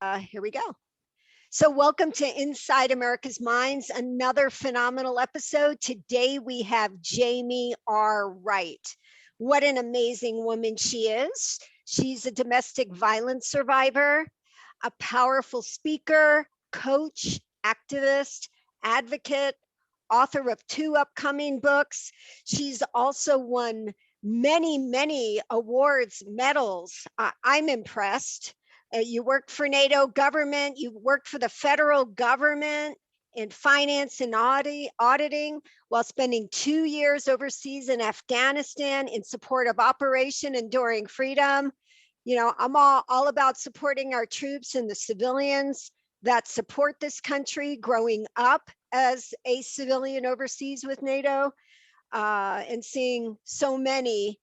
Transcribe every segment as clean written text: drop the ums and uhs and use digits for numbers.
Here we go. So, welcome to Inside America's Minds, another phenomenal episode. Today we have Jamie R Wright. What an amazing woman she is. She's a domestic violence survivor, a powerful speaker, coach, activist, advocate, author of 2 upcoming books. She's also won many awards, medals. I'm impressed. You worked for NATO government, you worked for the federal government in finance and auditing while spending 2 years overseas in Afghanistan in support of Operation Enduring Freedom. You know, I'm all about supporting our troops and the civilians that support this country, growing up as a civilian overseas with NATO, and seeing so many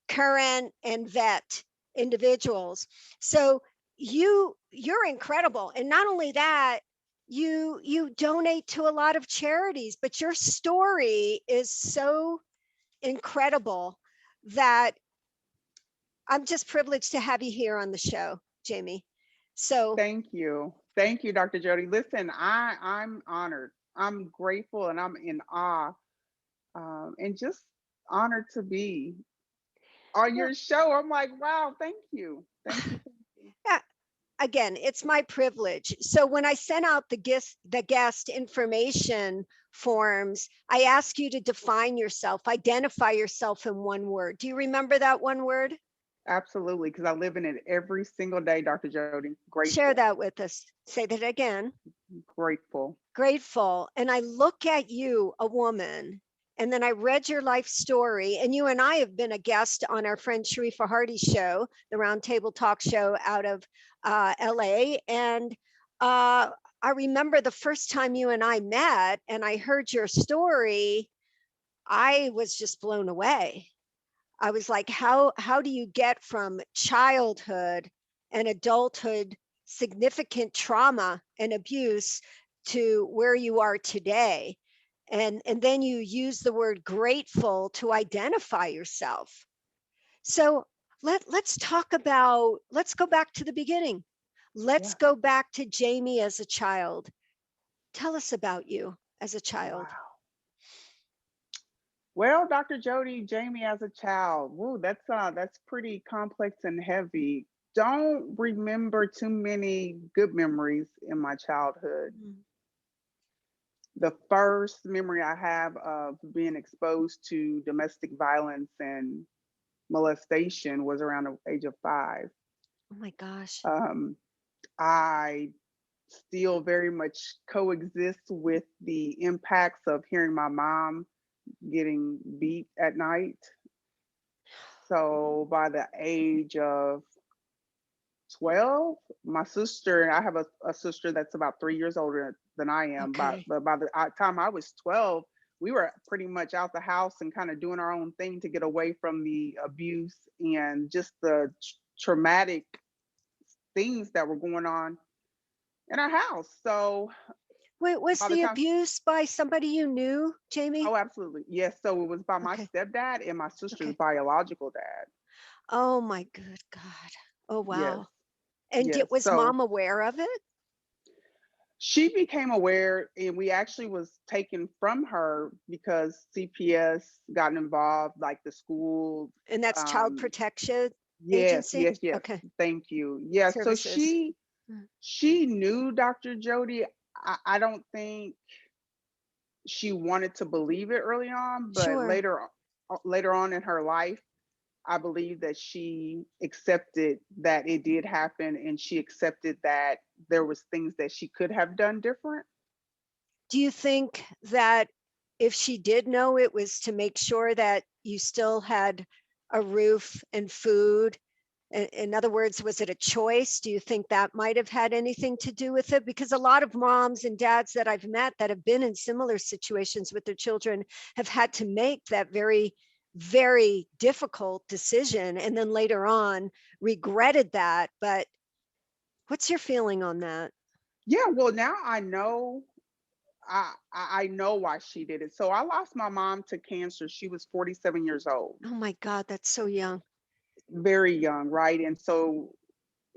current and vet individuals. So you're incredible. And not only that, you donate to a lot of charities, but your story is so incredible that I'm just privileged to have you here on the show, Jamie. So Thank you. Thank you, Dr. Jody. Listen, I'm honored. I'm grateful and I'm in awe, and just honored to be on well, your show. I'm like, wow, thank you. Thank you. Thank you. yeah, again, it's my privilege. So when I sent out the guest information forms, I ask you to define yourself, identify yourself in one word. Do you remember that one word? Absolutely, because I live in it every single day, Dr. Jody. Share Grateful, that with us. Say that again. grateful. Grateful. And I look at you, a woman, and then I read your life story. And you and I have been a guest on our friend Sharifa Hardy's show, the Roundtable Talk Show out of LA. And I remember the first time you and I met and I heard your story, I was just blown away. I was like, how do you get from childhood and adulthood, significant trauma and abuse to where you are today? And then you use the word grateful to identify yourself. So let's go back to the beginning. Let's Yeah. go back to Jamie as a child. Tell us about you as a child. Wow. Well, Dr. Jody, Jamie as a child. Woo, that's pretty complex and heavy. Don't remember too many good memories in my childhood. Mm. The first memory I have of being exposed to domestic violence and molestation was around the age of 5. Oh my gosh. Um, I still very much coexist with the impacts of hearing my mom getting beat at night. So by the age of 12, my sister, I have a sister that's about 3 years older than I am, Okay. but by the time I was 12, we were pretty much out the house and kind of doing our own thing to get away from the abuse and just the traumatic things that were going on in our house. So Wait, was by the the time, abuse by somebody you knew, Jamie? oh, absolutely. Yes. So it was by my Okay. stepdad and my sister's Okay. biological dad. Oh my good God. Oh Yes. wow. And Yes. was So mom aware of it? she became aware and we actually was taken from her because CPS got involved, like the school. And that's Child um Protection yes, Agency? yes, yes. Okay. Thank you. Yeah, so Services. she knew Dr. Jody. I don't think she wanted to believe it early on, but Sure. later on in her life, I believe that she accepted that it did happen and she accepted that there was things that she could have done different. Do you think that if she did know, it was to make sure that you still had a roof and food? In other words, was it a choice? Do you think that might have had anything to do with it? Because a lot of moms and dads that I've met that have been in similar situations with their children have had to make that very difficult decision and then later on regretted that. But what's your feeling on that? Yeah, well, now I know. I know why she did it. So I lost my mom to cancer. She was 47 years old, Oh my God, that's so young. very young, right? And so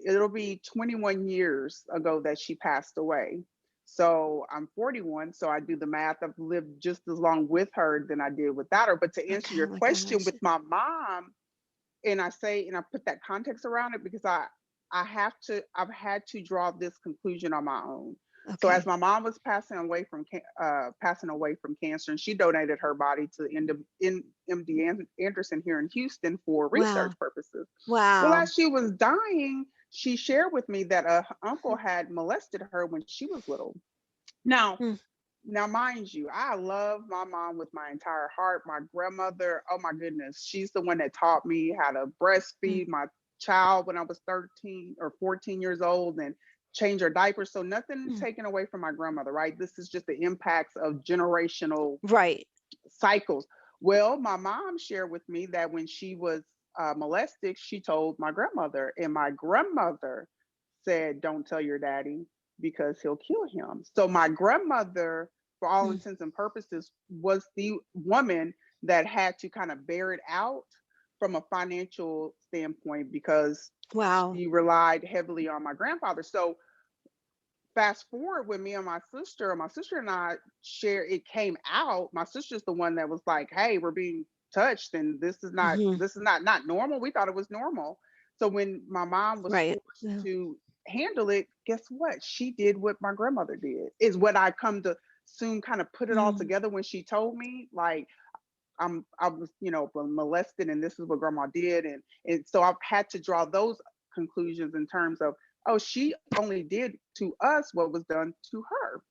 it'll be 21 years ago that she passed away. So I'm 41. So I do the math. I've lived just as long with her than I did without her. But to answer Okay, your oh my question gosh. with my mom, and I put that context around it because I've had to draw this conclusion on my own. So as Okay. my mom was passing away from cancer, and she donated her body to MD Anderson here in Houston for research Wow. purposes. Well, Wow. as she was dying, she shared with me that a uncle had molested her when she was little. Now, Hmm. now, mind you, I love my mom with my entire heart. My grandmother, oh my goodness, she's the one that taught me how to Hmm. breastfeed my child when I was 13 or 14 years old and change her diapers. So nothing Hmm. taken away from my grandmother, right? This is just the impacts of generational Right. cycles. Well, my mom shared with me that when she was molested, she told my grandmother, and my grandmother said, "Don't tell your daddy because he'll kill him." So my grandmother, for all Hmm. intents and purposes, was the woman that had to kind of bear it out from a financial standpoint because Wow. she relied heavily on my grandfather. So fast forward with me and my sister and I share it came out. My sister's the one that was like, "Hey, we're being touched and Hmm. this is not normal." We thought it was normal. So when my mom was Right. forced Yeah. to handle it, guess what? She did what my grandmother did. Is what I come to soon kind of put it all Hmm. together when she told me like I was, molested and this is what grandma did. And so I've had to draw those conclusions in terms of, oh, she only did to us what was done to her.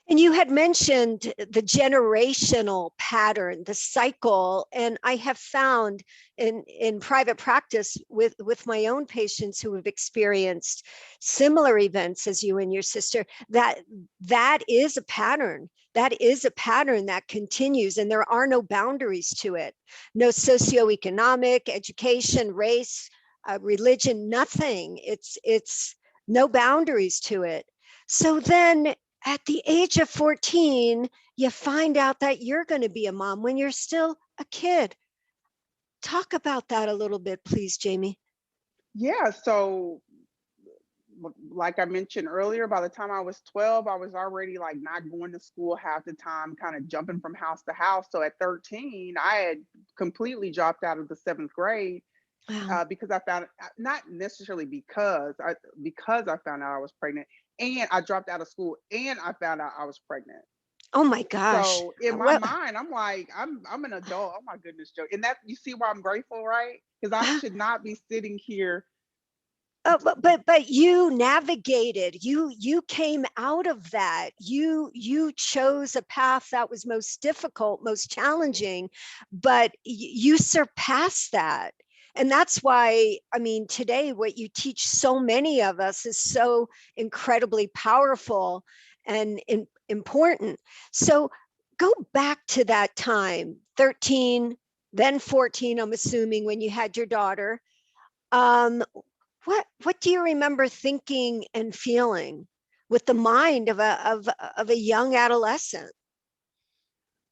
And you had mentioned the generational pattern, the cycle, and I have found in private practice with my own patients who have experienced similar events as you and your sister that that is a pattern. That is a pattern that continues, and there are no boundaries to it. No socioeconomic, education, race, religion, nothing. It's no boundaries to it. So then at the age of 14, you find out that you're going to be a mom when you're still a kid. Talk about that a little bit, please, Jamie. Yeah, so like I mentioned earlier, by the time I was 12, I was already like not going to school half the time, kind of jumping from house to house. So at 13, I had completely dropped out of the seventh grade Wow. because I found not necessarily because I found out I was pregnant, and I dropped out of school and I found out I was pregnant. Oh my gosh. So in my Well, mind, I'm like, I'm an adult. Oh my goodness, Joe. And that you see why I'm grateful, right? Because I should not be sitting here. but you navigated. You came out of that. You chose a path that was most difficult, most challenging, but you surpassed that. And that's why, I mean, today what you teach so many of us is so incredibly powerful and important. So go back to that time, 13, then 14, I'm assuming, when you had your daughter. Um, what do you remember thinking and feeling with the mind of a young adolescent?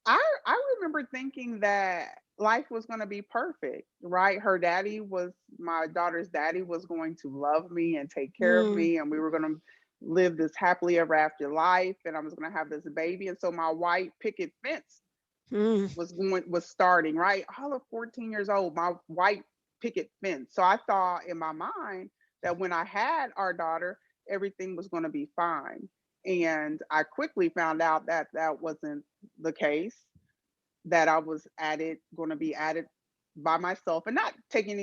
I remember thinking that life was going to be perfect, right? My daughter's daddy was going to love me and take care of Mm, me, and we were going to live this happily ever after life, and I was going to have this baby. And so my white picket fence mm. was starting, right? All of 14 years old, my white picket fence. So I thought in my mind that when I had our daughter, everything was going to be fine. And I quickly found out that that wasn't the case, that I was going to be added by myself, and not taking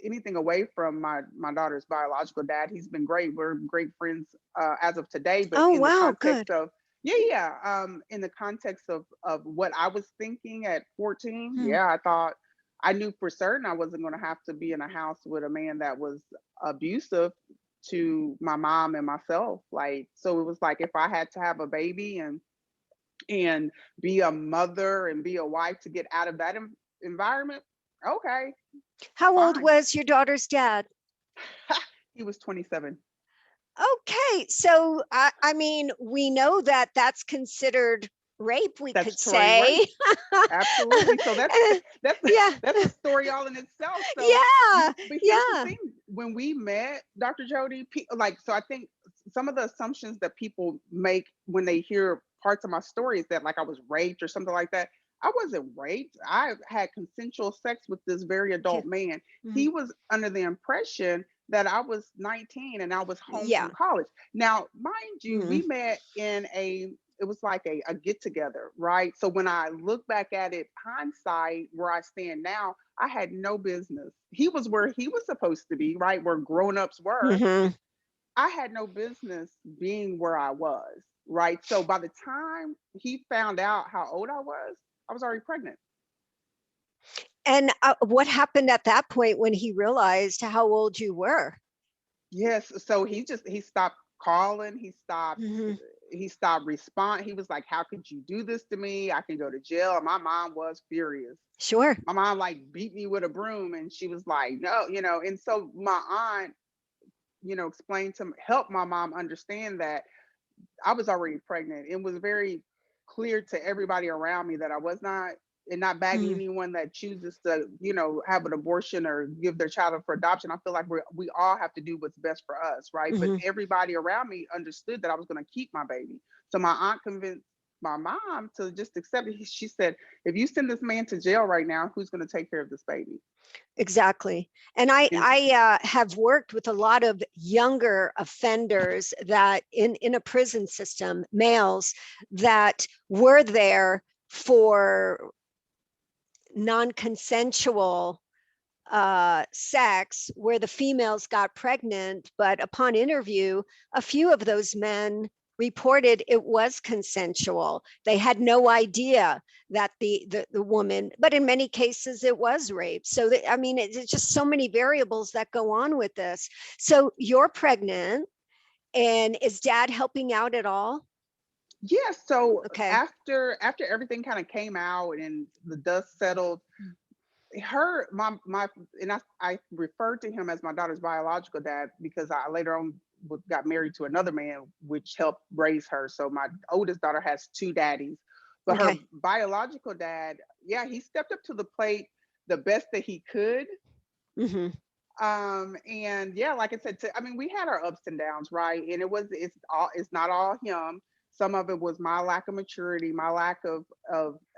anything away from my daughter's biological dad. He's been great. We're great friends as of today. But Oh, in the wow, context good. of in the context of what I was thinking at 14, Mm. yeah, I thought I knew for certain I wasn't going to have to be in a house with a man that was abusive to my mom and myself. Like, so it was like if I had to have a baby and be a mother and be a wife to get out of that environment, okay, How old fine. was your daughter's dad? He was 27. Okay, so I mean, we know that that's considered rape, we could Statutory say. rape. Absolutely. So that's Yeah, that's a story all in itself. So yeah, but here's the yeah. thing. when we met, Dr. Jody, like, so I think some of the assumptions that people make when they hear parts of my story is that like I was raped or something like that. I wasn't raped. I had consensual sex with this very Yeah. adult man. He Mhm. was under the impression that I was 19 and I was home Yeah. from college. Now, mind you, Mm. we met in it was like a get together, right? So when I look back at it, hindsight, where I stand now, I had no business. He was where he was supposed to be, right? Where grown-ups were. Mhm. I had no business being where I was, right? So by the time he found out how old I was already pregnant. And what happened at that point when he realized how old you were? Yes, so he stopped calling, Mhm. he stopped responding. He was like, "How could you do this to me? I can go to jail." And my mom was furious. Sure. My mom like beat me with a broom and she was like, "No," and so my aunt, explained to help my mom understand that I was already pregnant. It was very clear to everybody around me that I was not, and not bagging Mhm. anyone that chooses to, have an abortion or give their child up for adoption. I feel like we all have to do what's best for us, right? But Mhm. everybody around me understood that I was going to keep my baby. So my aunt convinced my mom to just accept it. She said, "If you send this man to jail right now, who's going to take care of this baby?" Exactly. And I And I have worked with a lot of younger offenders that in a prison system, males that were there for non-consensual sex where the females got pregnant, but upon interview, a few of those men reported it was consensual. They had no idea that the woman, but in many cases it was rape. So I mean, it's just so many variables that go on with this. So you're pregnant, and is dad helping out at all? yeah, so Okay. after everything kind of came out and the dust settled, her my and I referred to him as my daughter's biological dad because I later on got married to another man, which helped raise her. So my oldest daughter has two daddies, but her Okay. biological dad, yeah, he stepped up to the plate the best that he could. Hmm. And yeah, like I said, I mean, we had our ups and downs, right? And it's not all him. Some of it was my lack of maturity, my lack of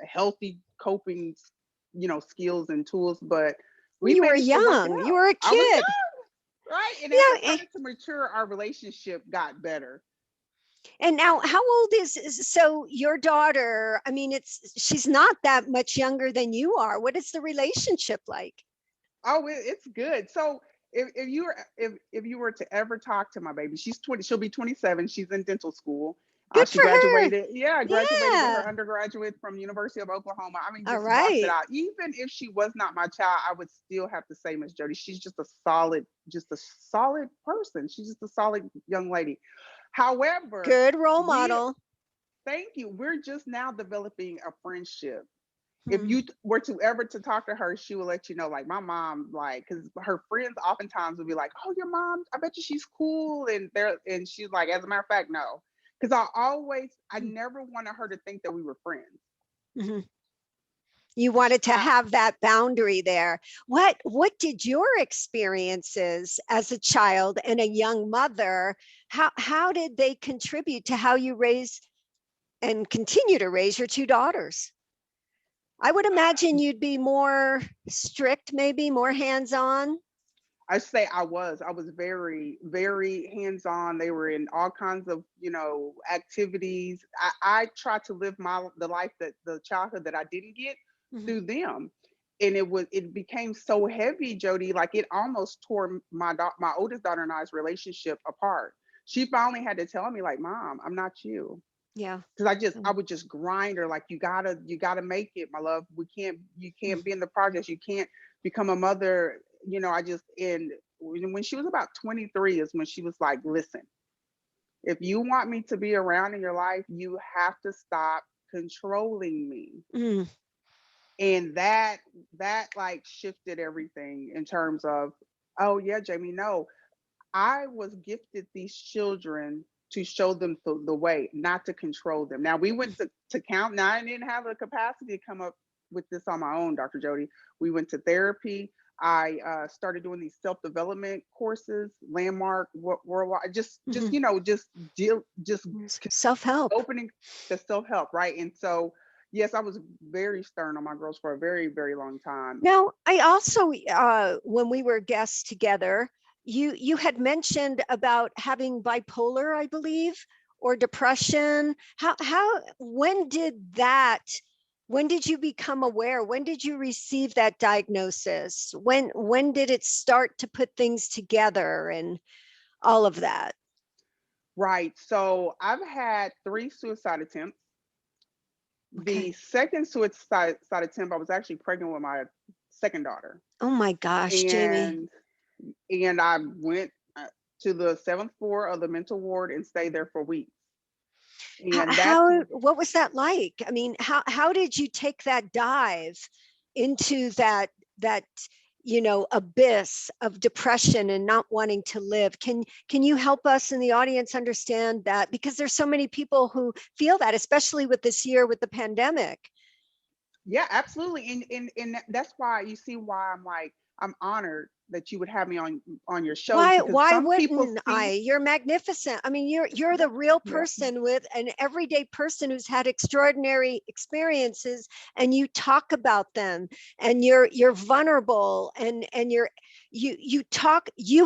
healthy coping, skills and tools. But we You were managed to work it young. You out. were a I was kid. young, right? And as I Yeah. started to mature, our relationship got better. And now, how old so your daughter? I mean, she's not that much younger than you are. What is the relationship like? Oh, it's good. So if you were to ever talk to my baby, she's 20, she'll be 27. She's in dental school. Good She for her. graduated, yeah, graduated with her Yeah. undergraduate from University of Oklahoma. I mean, All just rocks it right. out. Even if she was not my child, I would still have to say, Miss Jody, she's just a solid person. She's just a solid young lady. However, Good role we model. thank you. We're just now developing a friendship. If Hmm. you were to ever to talk to her, she will let you know, like my mom, like, because her friends oftentimes will be like, "Oh, your mom, I bet you she's cool," and she's like, "As a matter of fact, no," because I never wanted her to think that we were friends. Hmm. You wanted to I, have that boundary there. What did your experiences as a child and a young mother? How did they contribute to how you raise and continue to raise your two daughters? I would imagine you'd be more strict, maybe more hands-on. I say I was very, very hands on. They were in all kinds of, activities. I tried to live the life that the childhood that I didn't get Mhm. through them. And it became so heavy, Jody, like it almost tore my oldest daughter and I's relationship apart. She finally had to tell me, like, "Mom, I'm not you." Yeah. Because I Mm. would just grind her, like, you gotta make it, my love. You can't be in the projects, you can't become a mother. I just and when she was about 23 is when she was like, "Listen, if you want me to be around in your life, you have to stop controlling me." Mm. And that like shifted everything in terms of, "Oh yeah, Jamie, no, I was gifted these children to show them the way, not to control them." Now we went to count. Now I didn't have the capacity to come up with this on my own, Dr. Jody. We went to therapy. I started doing these self-development courses, landmark worldwide, just Mhm. just Self-help. opening the self-help, right? And so, yes, I was very stern on my girls for a very, very long time. Now, I also, when we were guests together, you had mentioned about having bipolar, I believe, or depression. When did you become aware? When did you receive that diagnosis? When did it start to put things together and all of that? Right. So I've had 3 suicide attempts. The Okay. second suicide attempt, I was actually pregnant with my second daughter. Oh my gosh, Jamie. And I went to the 7th floor of the mental ward and stayed there for weeks. And that's What was that like? I mean, how did you take that dive into that abyss of depression and not wanting to live? Can you help us in the audience understand that? Because there's so many people who feel that, especially with this year with the pandemic. yeah, absolutely. And that's why you see why I'm like, I'm honored that you would have me on your show, because Why some people wouldn't see, I? You're magnificent. I mean, you're the real yeah, person, with an everyday person who's had extraordinary experiences, and you talk about them, and you're vulnerable, and you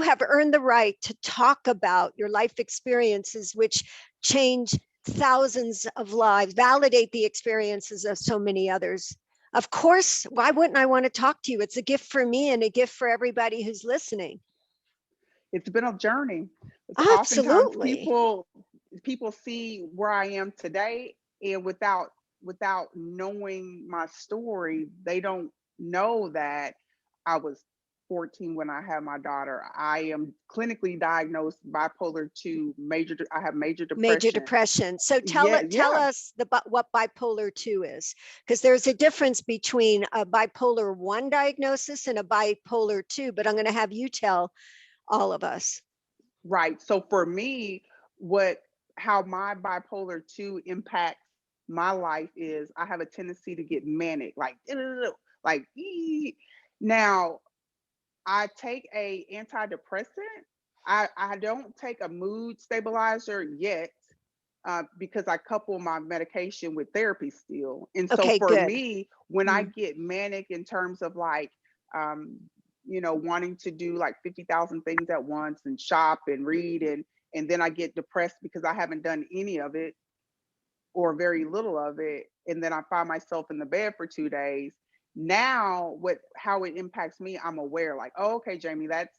have earned the right to talk about your life experiences, which change thousands of lives, validate the experiences of so many others. Of course, why wouldn't I want to talk to you? It's a gift for me and a gift for everybody who's listening. it's been a journey. It's oftentimes Absolutely. people see where I am today, and without knowing my story, they don't know that I was 14 when I had my daughter. I am clinically diagnosed bipolar 2 major. I have major Major depression. depression. So Yeah, tell yeah, us what bipolar 2 is, because there's a difference between a bipolar 1 diagnosis and a bipolar 2, but I'm going to have you tell all of us. right. So for me, what how my bipolar 2 impacts my life is I have a tendency to get manic, like now I take a antidepressant. I don't take a mood stabilizer yet, because I couple my medication with therapy still. And so Okay, for good. me, when I Mm. get manic in terms of like, um, wanting to do like 50,000 things at once and shop and read, and then I get depressed because I haven't done any of it or very little of it, and then I find myself in the bed for 2 days. Now, what how it impacts me, I'm aware, like, oh, okay, Jamie, that's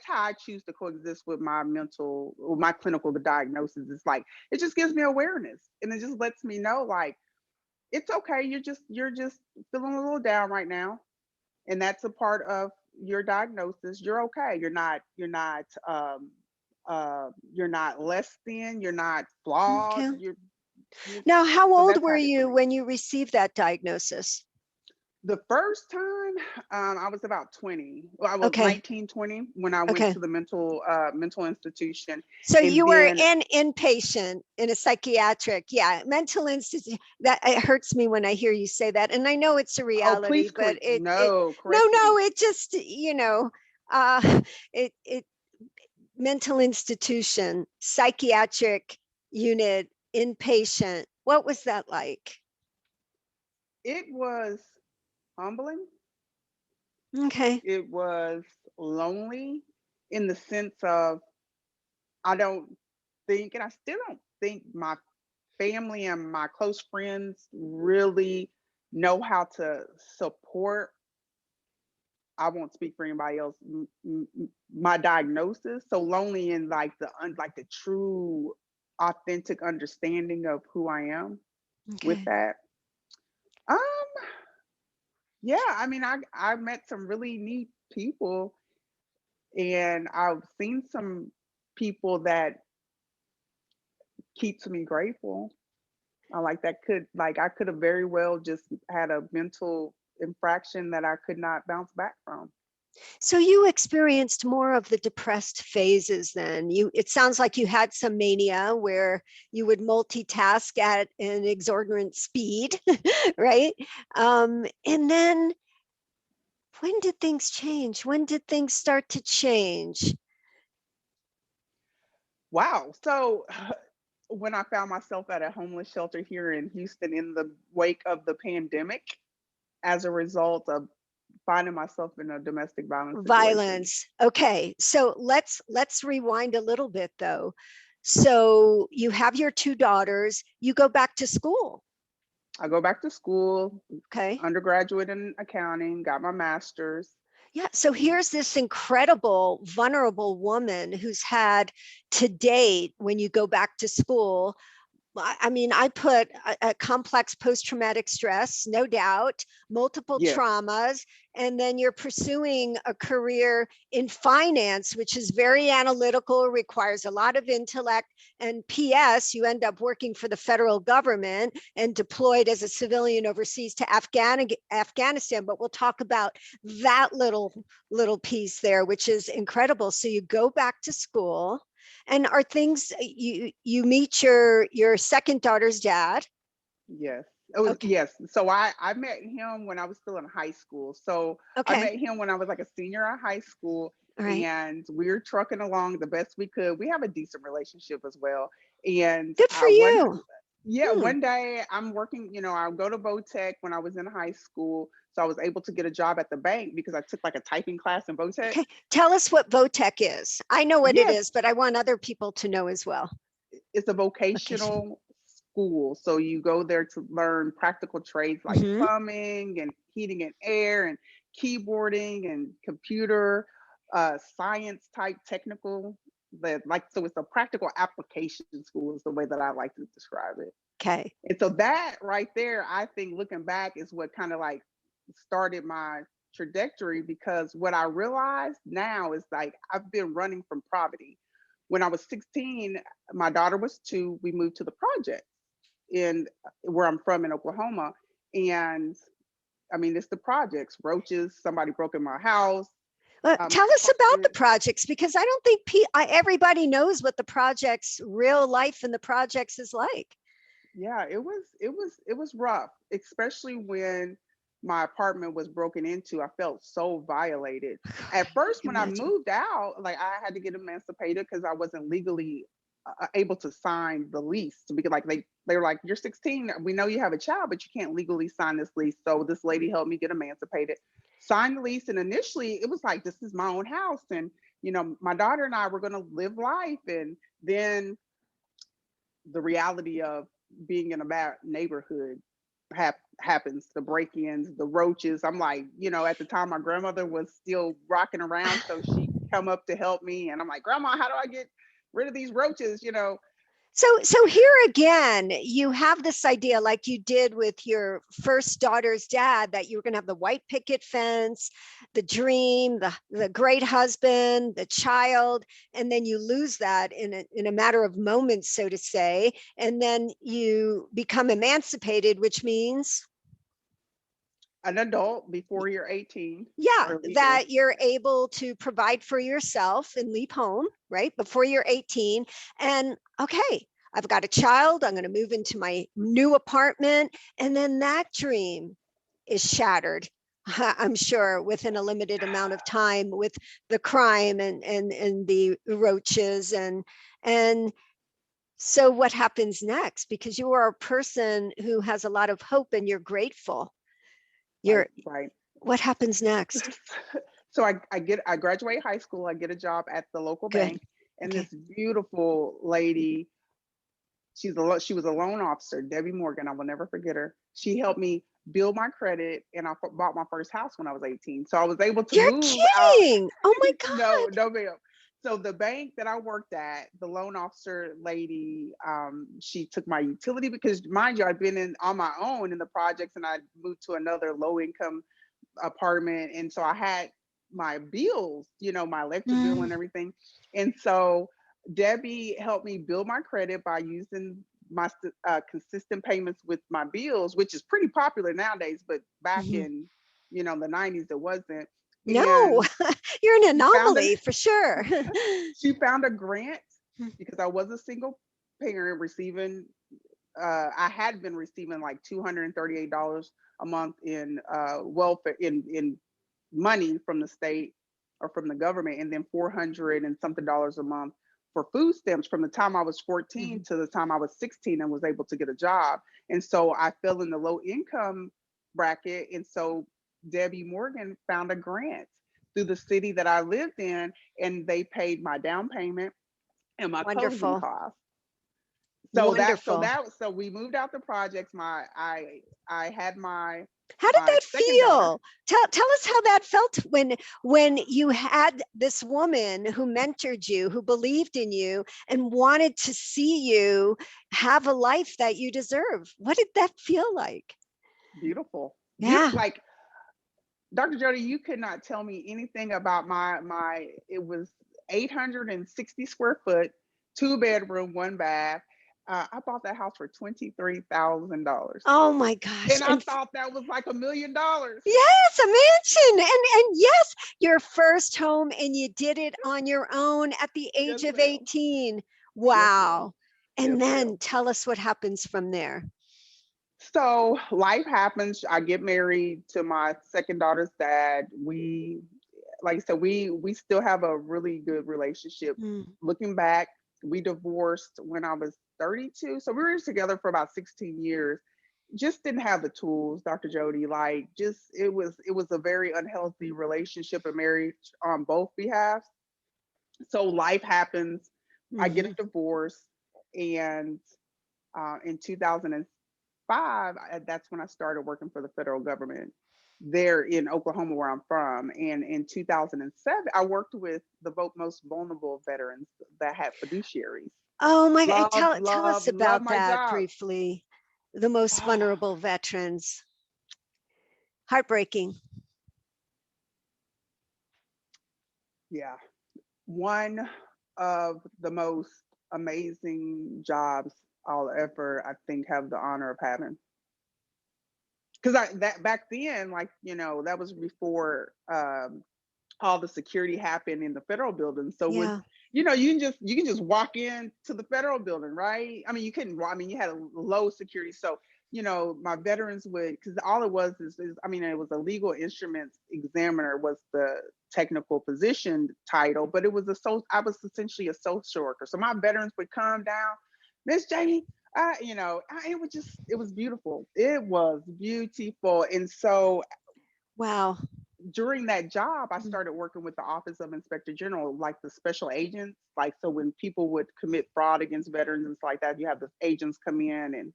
how I choose to coexist with my mental or my clinical diagnosis. It's like it just gives me awareness, and it just lets me know, like, it's okay. You're just feeling a little down right now, and that's a part of your diagnosis. You're okay. You're not less than. You're not flawed. Okay. You're Now, how so old that's were how it is for you me. when you received that diagnosis? The first time, I was about 20. Well, I was Okay. 19, 20 when I went Okay. to the mental institution. So And you were then, in inpatient in a psychiatric, yeah, mental institute. That it hurts me when I hear you say that, and I know it's a oh, reality, please but correct. it No, no, correct me. it just uh, it mental institution, psychiatric unit, inpatient. What was that like? It was humbling. Okay, It was lonely in the sense of I don't think, and I still don't think my family and my close friends really know how to support. I won't speak for anybody else. My diagnosis, so lonely in like like the true, authentic understanding of who I am. With okay. that, um, yeah, I mean, I met some really neat people, and I've seen some people that keeps me grateful. I like that could like I could have very well just had a mental infraction that I could not bounce back from. So you experienced more of the depressed phases then. It sounds like you had some mania where you would multitask at an exorbitant speed, right? And then When did things change? When did things start to change? Wow. So when I found myself at a homeless shelter here in Houston in the wake of the pandemic, as a result of finding myself in a domestic violence situation. Violence. Okay, so let's rewind a little bit though. So you have your two daughters, you go back to school. I go back to school, Okay. undergraduate in accounting, got my master's. Yeah. So here's this incredible, vulnerable woman who's had to date, when you go back to school, I mean, I put a complex post-traumatic stress, no doubt, multiple Yes, traumas, and then you're pursuing a career in finance, which is very analytical, requires a lot of intellect. And P.S., you end up working for the federal government and deployed as a civilian overseas to Afghanistan. But we'll talk about that little piece there, which is incredible. So you go back to school, and are things, you meet your second daughter's dad? yes. It was Okay. yes. So I met him when I was still in high school. So I Okay. met him when I was like a senior in high school, All right. and we were trucking along the best we could. We have a decent relationship as well. And Good for one you. Yeah, Hmm. one day I'm working, I go to Vo-Tech when I was in high school. So I was able to get a job at the bank because I took like a typing class in Vo-Tech. Okay. Tell us what Votech is. I know what it Yes, is, but I want other people to know as well. it's a Vocation. vocational school. So you go there to learn practical trades like Hmm. plumbing and heating and air and keyboarding and computer science type technical. So it's a practical application school is the way that I like to describe it. Okay. And so that right there, I think looking back is what kind of like started my trajectory, because what I realized now is like I've been running from poverty. When I was 16, my daughter was 2, we moved to the project in where I'm from in Oklahoma. And I mean, it's the projects, roaches, somebody broke in my house, my Tell us about the apartment. projects, because I don't think everybody knows what the projects, real life in the projects is like. Yeah, it was rough, especially when my apartment was broken into. I felt so violated. God, At first, I when I imagine. moved out, like I had to get emancipated because I wasn't legally able to sign the lease. Because like they were like, "You're 16. We know you have a child, but you can't legally sign this lease." So this lady helped me get emancipated, sign the lease, and initially it was like, "This is my own house," and my daughter and I were going to live life, and then the reality of being in a bad neighborhood happens, the break-ins, the roaches. I'm like, at the time my grandmother was still rocking around, so she come up to help me, and I'm like, "Grandma, how do I get rid of these roaches?" So here again, you have this idea, like you did with your first daughter's dad, that you were going to have the white picket fence, the dream, the great husband, the child, and then you lose that in a matter of moments, so to say, and then you become emancipated, which means, An adult before you're 18 yeah, or legal. that you're able to provide for yourself and leave home, right? Before you're 18. And okay, I've got a child, I'm going to move into my new apartment. And then that dream is shattered. I'm sure within a limited amount of time, with the crime and the roaches and so what happens next? Because you are a person who has a lot of hope and you're grateful. Right, You're right. What happens next? So I graduate high school, I get a job at the local Good. bank, and Okay. this beautiful lady, she was a loan officer, Debbie Morgan. I will never forget her. She helped me build my credit, and I bought my first house when I was 18. So I was able to You're move out. kidding. Oh my No, God. no, ma'am. So the bank that I worked at, the loan officer lady, she took my utility because, mind you, I'd been in on my own in the projects, and I moved to another low income apartment, and so I had my bills, my electric bill Mm, and everything. And so Debbie helped me build my credit by using my consistent payments with my bills, which is pretty popular nowadays, but back mhm. in the 90s it wasn't. No, And you're an she found a anomaly for sure. she found a grant because I was a single parent receiving I had been receiving like $238 a month in welfare in money from the state or from the government, and then 400 and something dollars a month for food stamps from the time I was 14 Mhm. to the time I was 16 and was able to get a job. And so I fell in the low income bracket. And so Debbie Morgan found a grant through the city that I lived in, and they paid my down payment and my closing Wonderful. costs. Wonderful. So we moved out the projects. I had How did my that second daughter. feel? Tell us how that felt when you had this woman who mentored you, who believed in you and wanted to see you have a life that you deserve. What did that feel like? Beautiful. Yeah. Like Dr. Jody, you could not tell me anything about it was 860 square foot, 2 bedroom, 1 bath. I bought that house for $23,000. Oh my gosh. And I thought that was like $1 million. Yes, a mansion. And yes, your first home, and you did it on your own at the Yes, age of ma'am. 18. Yes, ma'am. Wow. Yes, And ma'am. then tell us what happens from there. So life happens. I get married to my second daughter's dad. We, like I said, we still have a really good relationship. Mm. Looking back, we divorced when I was 32. So we were together for about 16 years. Just didn't have the tools, Dr. Jody. Like just it was a very unhealthy relationship and marriage on both behalves. So life happens. I get a Hmm. divorce, and in 2005, that's when I started working for the federal government there in Oklahoma, where I'm from. And in 2007, I worked with the most vulnerable veterans that had fiduciaries. Oh my, Love, tell us love, love about my that job. briefly. The most vulnerable veterans. Heartbreaking. Yeah, one of the most amazing jobs I'll ever, I think, have the honor of having. Because I that back then, like that was before all the security happened in the federal building. So with Yeah. you can just walk in to the federal building, right? I mean, you couldn't. I mean, you had a low security. So my veterans would, because all it was is I mean, it was a legal instruments examiner was the technical position title, but it was I was essentially a social worker. So my veterans would come down, Miss Jamie. It was beautiful. It was beautiful. And so Wow. during that job, I Mm. started working with the Office of Inspector General, like the special agents. Like, so when people would commit fraud against veterans and stuff like that, you have the agents come in and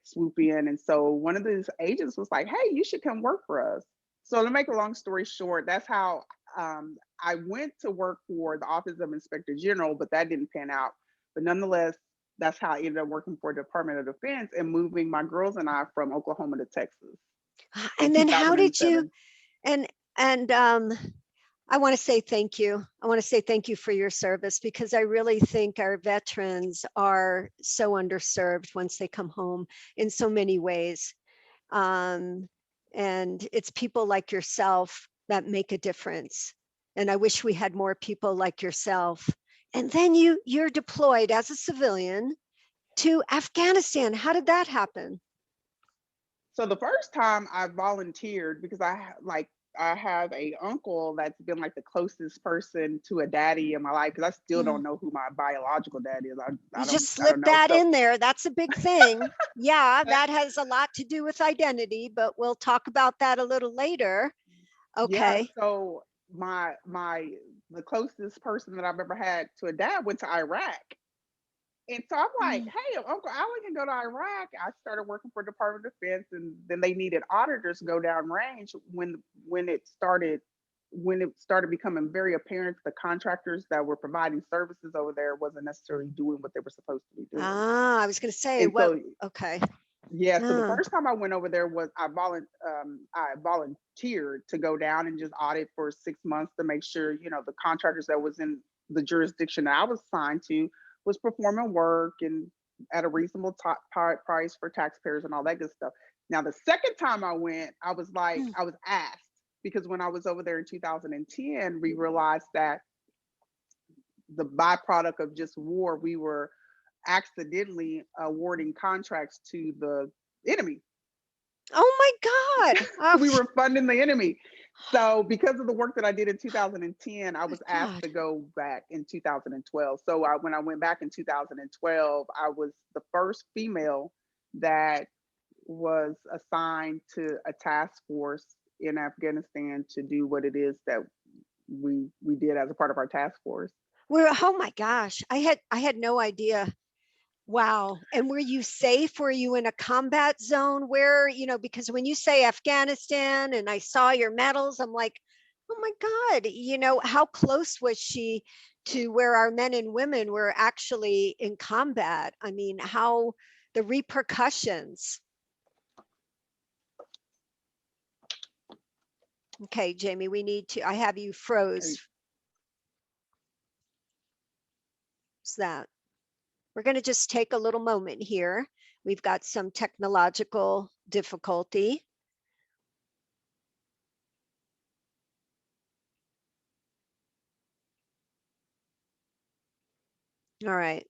swoop in. And so one of these agents was like, "Hey, you should come work for us." So to make a long story short, that's how I went to work for the Office of Inspector General, but that didn't pan out. But nonetheless, that's how I ended up working for the Department of Defense and moving my girls and I from Oklahoma to Texas in And then how did you 2007. and and I want to say thank you. I want to say thank you for your service, because I really think our veterans are so underserved once they come home in so many ways. Um, and it's people like yourself that make a difference. And I wish we had more people like yourself. And then you're deployed as a civilian to Afghanistan. How did that happen? So the first time I volunteered, because I have a uncle that's been like the closest person to a daddy in my life, because I still Mm. don't know who my biological dad is. You just I don't slip know. that So in there. That's a big thing. Yeah, uh, that has a lot to do with identity, but we'll talk about that a little later. yeah, Okay. so my the closest person that I've ever had to a dad went to Iraq. And so I'm like, Mm. hey, if Uncle Alan can go to Iraq. I started working for Department of Defense, and then they needed auditors to go down range when it started when it started becoming very apparent the contractors that were providing services over there wasn't necessarily doing what they were supposed to be doing. Ah, I was going to say, And what? so Okay. yeah, so the Ah. first time I went over there was I volunteered to go down and just audit for 6 months to make sure the contractors that was in the jurisdiction that I was assigned to was performing work and at a reasonable price for taxpayers and all that good stuff. Now the second time I went, Mm. I was asked, because when I was over there in 2010, we realized that the byproduct of just war, we were accidentally awarding contracts to the enemy. Oh my God. Oh, We were funding the enemy. So because of the work that I did in 2010, I Good was asked God. to go back in 2012. So when I went back in 2012, I was the first female that was assigned to a task force in Afghanistan to do what it is that we did as a part of our task force. Oh my gosh. I had no idea. Wow. And were you safe? Were you in a combat zone where, because when you say Afghanistan and I saw your medals, I'm like, oh my God, how close was she to where our men and women were actually in combat? I mean, how the repercussions. Okay, Jamie, I have you I- froze. What's that? We're going to just take a little moment here. We've got some technological difficulty. All right.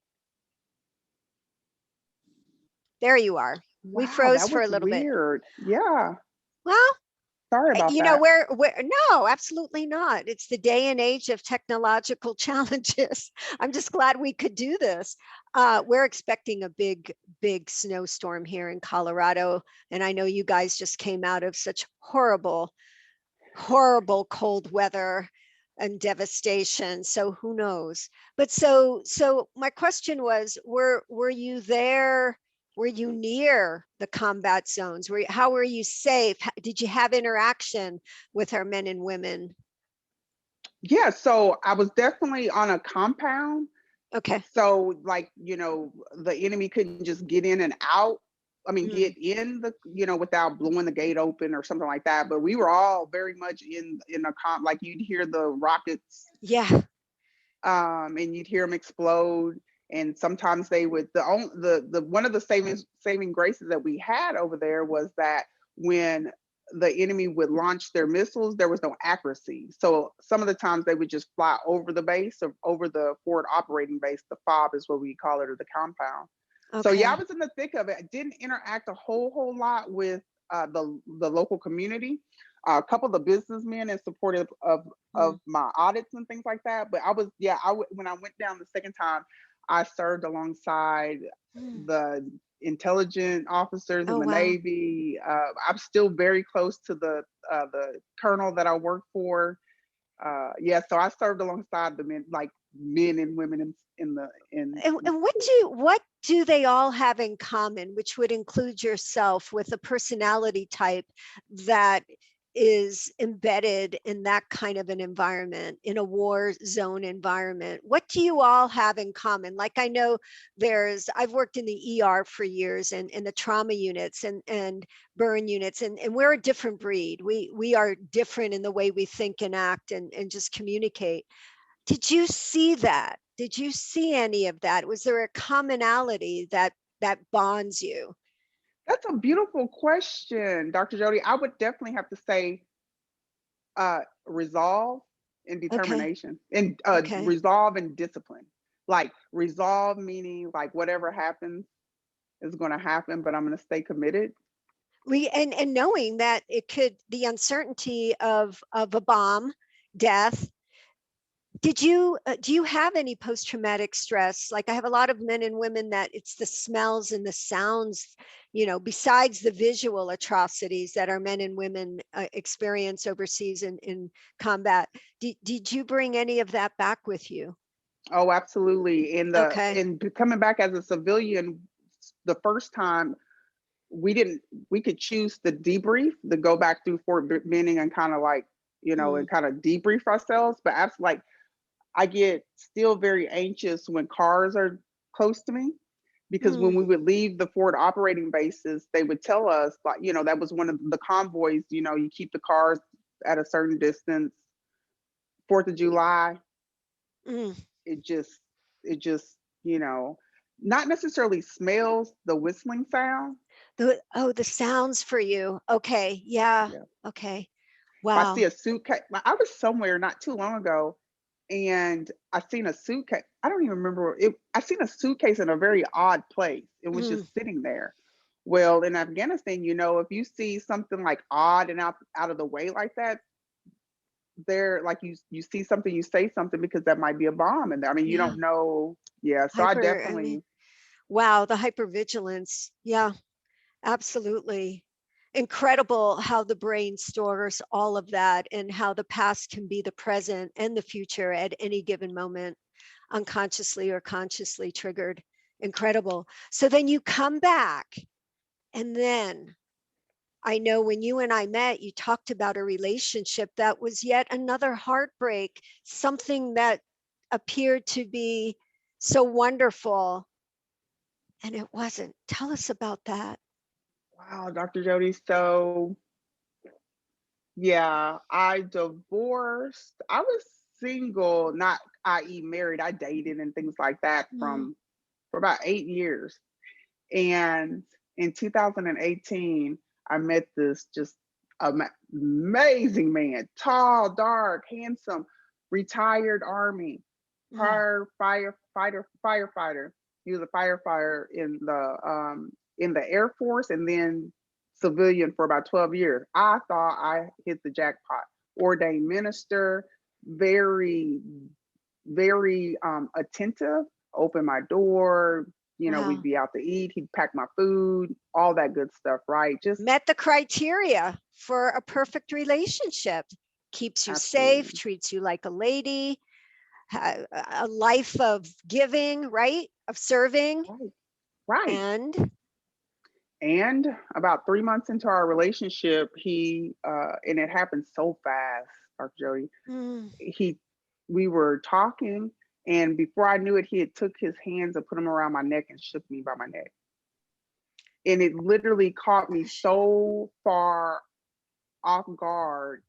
There you are. We Wow, froze that for was a little bit. weird. Yeah, Well, sorry about you know, that. where no, absolutely not. It's the day and age of technological challenges. I'm just glad we could do this. We're expecting a big snowstorm here in Colorado, and I know you guys just came out of such horrible cold weather and devastation. So who knows? But so my question was, were you there? Were you near the combat zones? How were you safe? Did you have interaction with our men and women? Yeah, so I was definitely on a compound. Okay. So like, the enemy couldn't just get in and out. I mean, Mm, get in without blowing the gate open or something like that. But we were all very much in a like you'd hear the rockets, yeah. and you'd hear them explode. And sometimes they would the one of the saving graces that we had over there was that when the enemy would launch their missiles, there was no accuracy. So some of the times they would just fly over the base or over the forward operating base. The FOB is what we call it, or the compound. So yeah, I Okay. was in the thick of it. I didn't interact a whole lot with the local community. A couple of the businessmen in support Mm, of my audits and things like that. But I was, yeah, when I went down the second time, I served alongside mm. the intelligence officers in Oh the wow. Navy. I'm still very close to the colonel that I work for. Yeah, so I served alongside the men, like men and women in the in. And what do they all have in common, which would include yourself with a personality type that is embedded in that kind of an environment, in a war zone environment? What do you all have in common? Like I know I've worked in the ER for years and in the trauma units and burn units, and we're a different breed. We are different in the way we think and act and just communicate. Did you see that? Did you see any of that? Was there a commonality that bonds you? That's a beautiful question, Dr. Jody. I would definitely have to say resolve and Okay. determination, and Okay. resolve and discipline. Like resolve meaning like whatever happens is going to happen, but I'm going to stay committed. And knowing that it could, the uncertainty of a bomb, death. Do you have any post-traumatic stress? Like I have a lot of men and women that it's the smells and the sounds, besides the visual atrocities that our men and women experience overseas in combat. Did you bring any of that back with you? Oh, absolutely. Okay. In coming back as a civilian, the first time we didn't we could choose the debrief to go back through Fort Benning and kind of like Mm, and kind of debrief ourselves. But as like I get still very anxious when cars are close to me, because when mm, we would leave the forward operating bases, they would tell us like, that was one of the convoys, you keep the cars at a certain distance. 4th of July, mm. it just, it just, you know, not necessarily smells the whistling sound. The sounds for you. Okay. Yeah. Yeah. Okay. If I see Wow. a suitcase, like, I was somewhere not too long ago and I seen a suitcase. I don't even remember it. I seen a suitcase in a very odd place. It was Mm, just sitting there. Well, in Afghanistan, if you see something like odd and out of the way like that, they're like, you see something, you say something, because that might be a bomb in there. I mean, you Yeah. don't know. Yeah, so I I mean, definitely. wow, the hypervigilance. Yeah, absolutely. Incredible how the brain stores all of that and how the past can be the present and the future at any given moment, unconsciously or consciously triggered. Incredible. So then you come back, and then I know when you and I met, you talked about a relationship that was yet another heartbreak, something that appeared to be so wonderful, and it wasn't. Tell us about that. Wow, Dr. Jody. So yeah, I divorced. I was single, not i.e. married. I dated and things like that Mm, for about 8 years. And in 2018, I met this just amazing man, tall, dark, handsome, retired Army, mm. prior firefighter. He was a firefighter in the Air Force, and then civilian for about 12 years. I thought I hit the jackpot. Ordained minister, very, very attentive, open my door. We'd Wow. be out to eat. He'd pack my food, all that good stuff, right? Just Met the criteria for a perfect relationship. Keeps you safe, absolutely. treats you like a lady, a life of giving, right? Of serving. Right. Right. And And about 3 months into our relationship, and it happened so fast, Dr. Jody. mm, He, we were talking, and before I knew it, he had took his hands and put them around my neck and shook me by my neck. And it literally caught me gosh, so far off guard,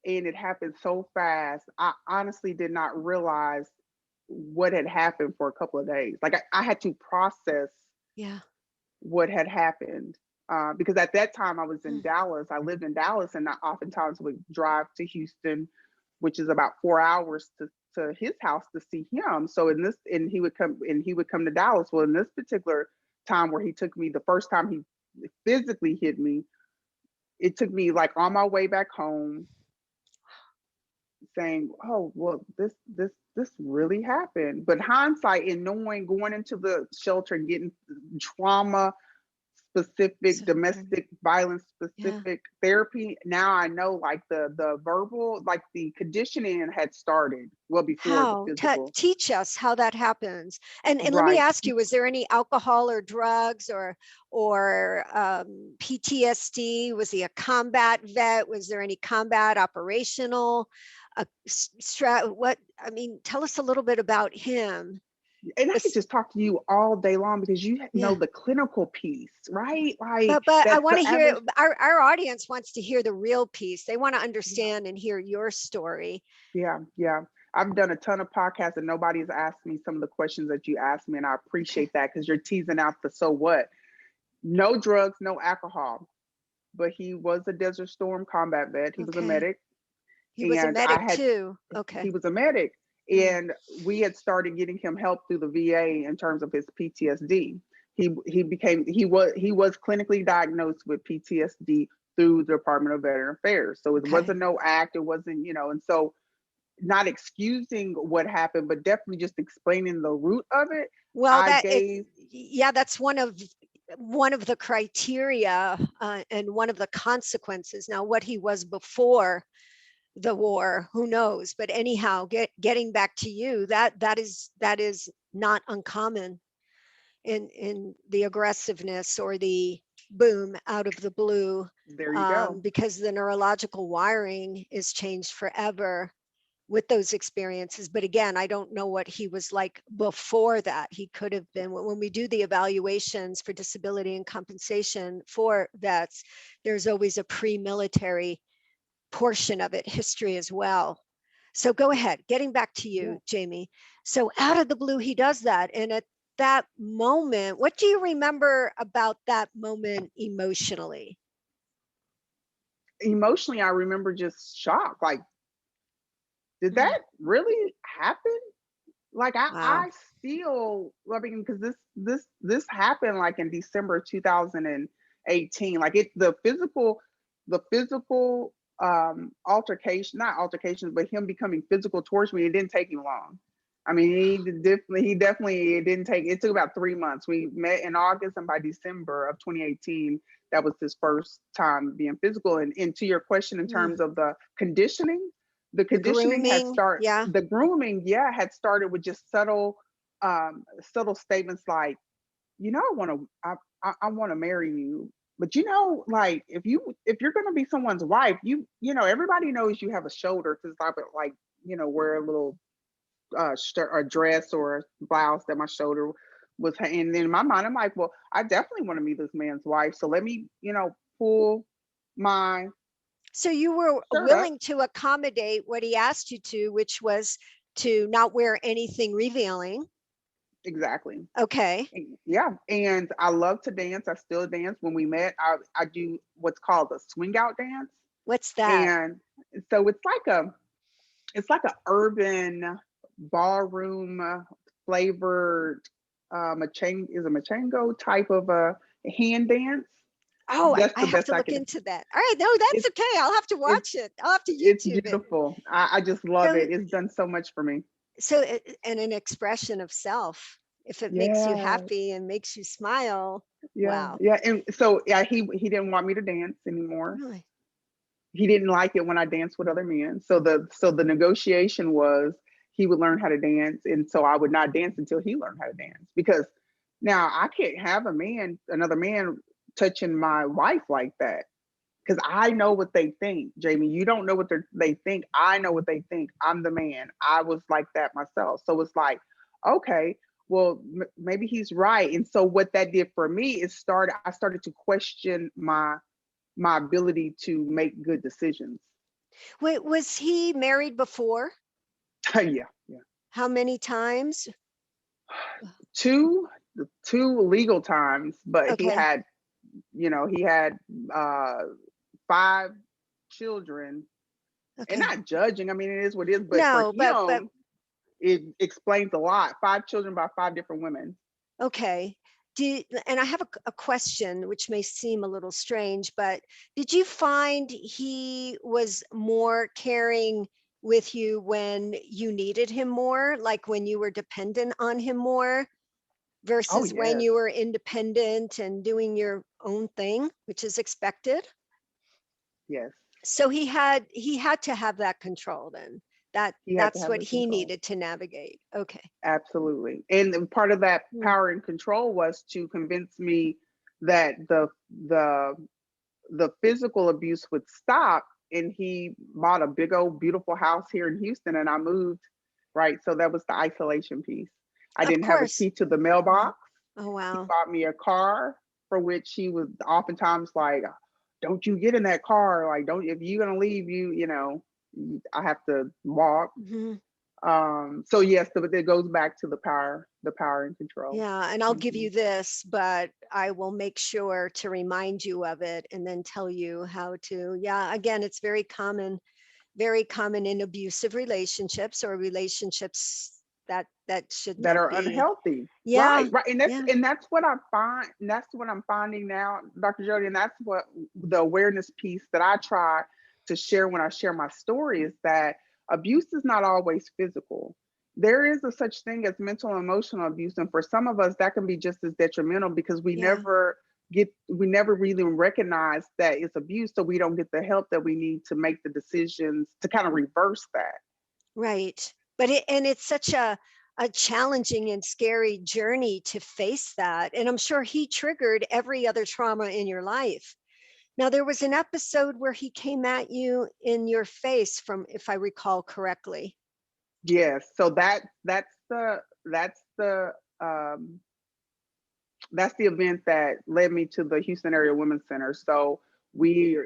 and it happened so fast. I honestly did not realize what had happened for a couple of days. Like I had to process yeah. what had happened, because at that time I was in Mm, Dallas. I lived in Dallas, and I oftentimes would drive to Houston, which is about 4 hours to his house to see him. So and he would come to Dallas. Well, in this particular time where he took me, the first time he physically hit me, it took me like on my way back home, saying, "Oh, well, this really happened." But hindsight, in knowing, going into the shelter, getting trauma specific, so very, domestic violence yeah. specific therapy, now I know, like the verbal, like the conditioning had started well before the How? physical. Teach us how that happens. And let me Right. ask you, was there any alcohol or drugs or PTSD? Was he a combat vet? Was there any combat operational what I mean, tell us a little bit about him. And I could This, just talk to you all day long, because you know yeah. the clinical piece, right? Like But I that want the to hear average. our audience wants to hear the real piece. They want to Yeah, understand and hear your story. yeah, yeah. I've done a ton of podcasts, and nobody's asked me some of the questions that you asked me, and I Okay. appreciate that, because you're teasing out the so what. No drugs, no alcohol, but he was a Desert Storm combat vet. He was a Okay. medic, He was a and I medic had too. he Okay. was a medic, Mm, and we had started getting him help through the VA in terms of his PTSD. He was clinically diagnosed with PTSD through the Department of Veteran Affairs. So it okay. wasn't no act, it wasn't, and so, not excusing what happened, but definitely just explaining the root of it. Well, I that it, gave yeah, that's one of the criteria and one of the consequences. Now, what he was before the war, who knows? But anyhow, getting back to you, that is not uncommon in the aggressiveness or the boom out of the blue, there you go. because the neurological wiring is changed forever with those experiences. But again, I don't know what he was like before that. He could have been, when we do the evaluations for disability and compensation for vets, there's always a pre-military portion of it, history as well. So go ahead, getting back to Yeah. you, Jamie. So out of the blue, he does that. And at that moment, what do you remember about that moment emotionally? Emotionally, I remember just shock. Like, did Mm, that really happen? Like wow. I still, I mean, because this happened like in December 2018. Like the physical not altercations, but him becoming physical towards me. It didn't take him long. I mean, he definitely, it didn't take, it took about 3 months. We met in August, and by December of 2018, that was his first time being physical. And to your question, in Mm. terms of the The conditioning grooming. Yeah. the grooming, yeah, had started with just subtle statements like, I want to marry you, but like, if you're going to be someone's wife, everybody knows you have a shoulder, because I would, like, wear a little a dress or a blouse that my shoulder was, and then in my mind, I'm like, well, I definitely want to be this man's wife, so let me, pull my So you were shirt up. willing to accommodate what he asked you to, which was to not wear anything revealing. Exactly. Okay. Yeah, and I love to dance. I still dance. When we met, I do what's called a swing out dance, What's that? and so it's like a urban ballroom flavored machango type of a hand dance. Oh, I, That's I the have best to I look can. into that. All right. No, that's It's okay. I'll have to it's watch it. I'll have to it's YouTube it. beautiful. I just love So, it. It's done so much for me. and an expression of self. If it makes you Yeah, happy and makes you smile, yeah, wow. yeah. And so, yeah, he didn't want me to dance anymore. Really? He didn't like it when I danced with other men. So the negotiation was, he would learn how to dance, and so I would not dance until he learned how to dance. Because now I can't have another man, touching my wife like that, because I know what they think. Jamie, you don't know what they think. I know what they think. I'm the man. I was like that myself. So it's like, okay, well, maybe he's right. And so what that did for me is I started to question my ability to make good decisions. Wait, was he married before? Yeah, yeah. How many times? Two two legal times, but Okay. he had uh 5 children. And Okay. not judging, I mean, it is what it is, but for No, but him, it explains a lot. 5 children by 5 different women. okay. And I have a question which may seem a little strange, but did you find he was more caring with you when you needed him more, like when you were dependent on him more Oh versus when yes, you were independent and doing your own thing, which is expected? yes. So he had to have that control then. That He had to that's have what the he control. needed to navigate. Okay. Absolutely. And then part of that Hmm. power and control was to convince me that the the physical abuse would stop. And he bought a big old beautiful house here in Houston, and I moved, right? So that was the isolation piece. I Of didn't have a course. key to the Mhm. mailbox. Oh He wow. bought me a car, for which he was oftentimes like, don't you get in that car. Like, don't, if you're gonna leave, I have to walk. Mhm. So yes, but it goes back to the power and control. Yeah, and I'll give Mhm. you this, but I will make sure to remind you of it and then tell you how to. Yeah, again, it's very common in abusive relationships or relationships that should That not are be. unhealthy. Yeah. Right, right. And that's Yeah. and that's what I find, and that's what I'm finding now, Dr. Jody, and that's what the awareness piece that I try to share when I share my story is that abuse is not always physical. There is a such thing as mental and emotional abuse, and for some of us that can be just as detrimental, because Yeah. we never really recognize that it's abuse, so we don't get the help that we need to make the decisions to kind of reverse that. Right. But it's such a challenging and scary journey to face that. And I'm sure he triggered every other trauma in your life. Now, there was an episode where he came at you in your face, from, if I recall correctly. Yes, so um that's the event that led me to the Houston Area Women's Center. So we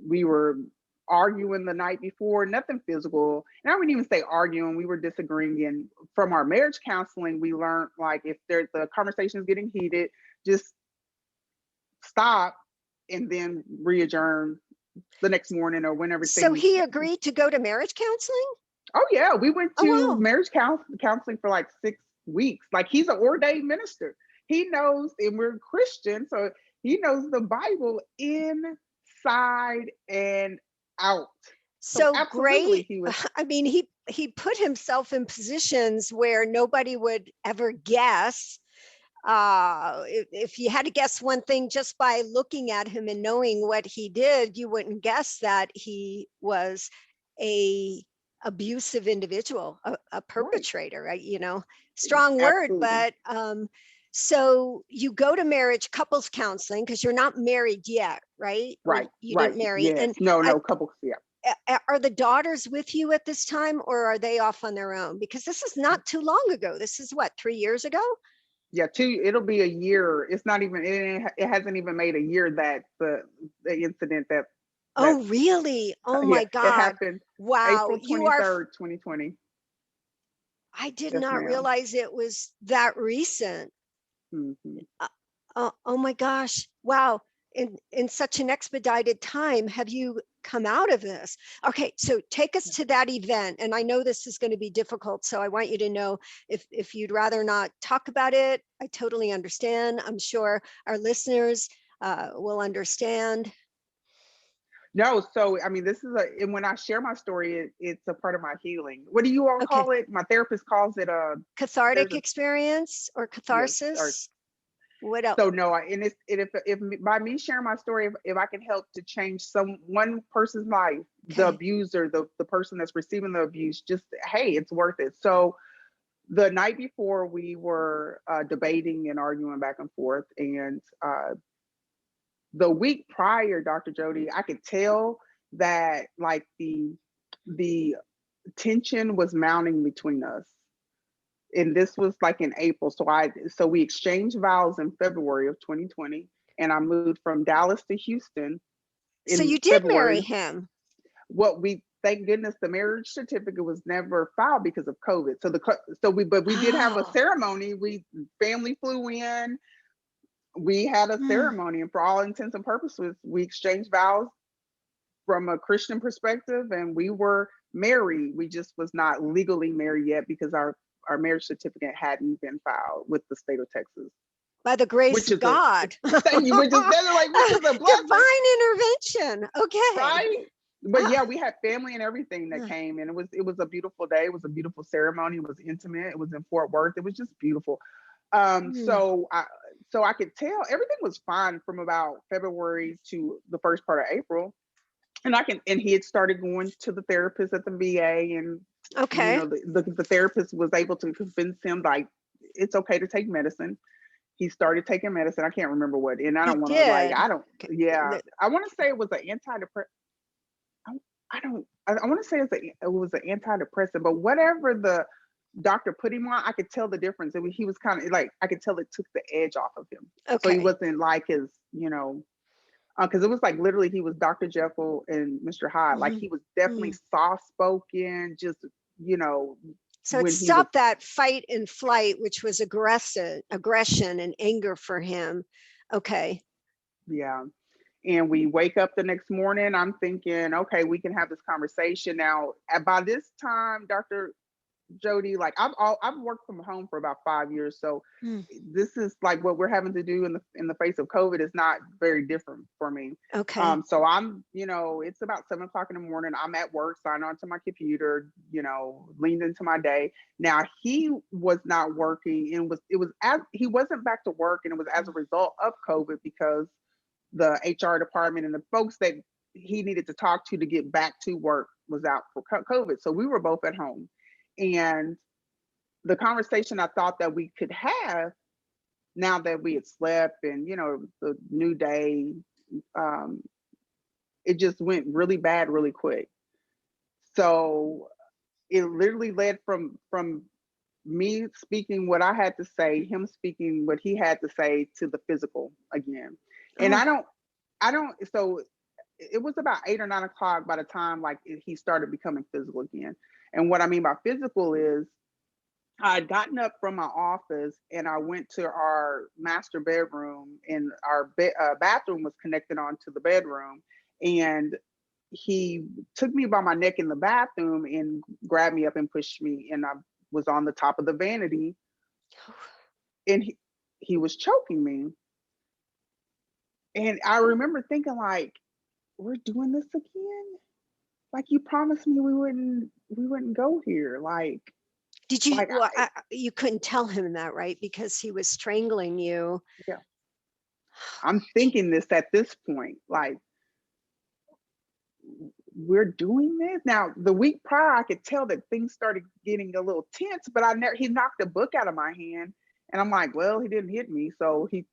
we were arguing the night before, nothing physical. And I wouldn't even say arguing, we were disagreeing. And from our marriage counseling, we learned, like, if there's the conversation is getting heated, just stop and then re-adjourn the next morning or whenever So things. he agreed to go to marriage counseling? Oh yeah, we went Oh, to wow. marriage counseling for like 6 weeks. Like, he's an ordained minister. He knows, and we're Christian, so he knows the Bible inside and out. So So absolutely great. he was. I mean, he put himself in positions where nobody would ever guess. If you had to guess one thing just by looking at him and knowing what he did, you wouldn't guess that he was a abusive individual, a Right. perpetrator, right? Strong word, Absolutely. but so you go to marriage couples counseling because you're not married yet, right? Or Right. you Right. didn't marry. Yes. And No, I, no, couple, yeah. are the daughters with you at this time, or are they off on their own? Because this is not too long ago. This is what, 3 years ago? Yeah, it'll be a year. It's not even it hasn't even made a year that the incident that Oh, really? Oh yeah, my it God. happened Wow. April 23rd, 2020. I did Yes, not ma'am. realize it was that recent. Hmm. Uh, oh my gosh. Wow. In such an expedited time, have you come out of this? Okay, so take us to that event. And I know this is going to be difficult, so I want you to know if you'd rather not talk about it, I totally understand. I'm sure our listeners will understand. No, so I mean, this is and when I share my story, it's a part of my healing. What do you all Okay, call it? My therapist calls it there's cathartic a experience or yes, or catharsis. What else? so no, and it's if by me sharing my story, if I can help to change one person's life, the Okay. abuser, the person that's receiving the abuse, just hey, it's worth it. So the night before, we were debating and arguing back and forth, and the week prior, Dr. Jody, I could tell that like the tension was mounting between us, and this was like in April. So we exchanged vows in February of 2020, and I moved from Dallas to Houston So in you did marry February. him. What we Thank goodness the marriage certificate was never filed because of COVID. But we did have a Oh. ceremony. We Family flew in. We had a Hmm. ceremony, and for all intents and purposes, we exchanged vows from a Christian perspective, and we were married. We just was not legally married yet because our marriage certificate hadn't been filed with the state of Texas, By the grace which of is a God. thank you, which is a blessing, Divine intervention. Okay. right? But Ah, yeah, we had family and everything that ah, came, and it was a beautiful day. It was a beautiful ceremony. It was intimate. It was in Fort Worth. It was just beautiful. Um, hmm. so I so I could tell everything was fine from about February to the first part of April. And he had started going to the therapist at the VA, and Okay. the therapist was able to convince him like it's okay to take medicine. He started taking medicine. I can't remember what, and I He don't want to like did. I don't Okay. yeah. I want to say it was an antidepressant. I don't. I want to say it was an antidepressant, but whatever the doctor put him on, I could tell the difference. He was kind of like I could tell it took the edge off of him, so he Okay. wasn't like his, because it was like literally he was Dr. Jekyll and Mr. Hyde. Like Mhm. he was definitely Mm. soft spoken, just you know So it when he was stopped that fight and flight, which was aggression and anger for him. Okay. yeah. And we wake up the next morning. I'm thinking, okay, we can have this conversation now. By this time, Dr. Jody, like I've worked from home for about 5 years, so Mm. this is like what we're having to do in the face of COVID is not very different for me. Okay. So it's about 7 o'clock in the morning. I'm at work, signed onto my computer, leaned into my day. Now he was not working, and it was as he wasn't back to work, and it was as a result of COVID because the HR department and the folks that he needed to talk to get back to work was out for COVID. So we were both at home. And the conversation I thought that we could have now that we had slept and, the new day, um, it just went really bad really quick. So it literally led from me speaking what I had to say, him speaking what he had to say to the physical again. And Oh, I don't, so it was about 8 or 9 o'clock by the time like he started becoming physical again. And what I mean by physical is I had gotten up from my office and I went to our master bedroom, and our bathroom was connected onto the bedroom. And he took me by my neck in the bathroom and grabbed me up and pushed me. And I was on the top of the vanity, and he was choking me. And I remember thinking, like, we're doing this again. like, you promised me we wouldn't go here. Did you, Like, well, you couldn't tell him that, right? Because he was strangling you. yeah, I'm thinking this at this point, like, we're doing this now. The week prior, I could tell that things started getting a little tense, but he knocked a book out of my hand, and I'm like, well, he didn't hit me, so this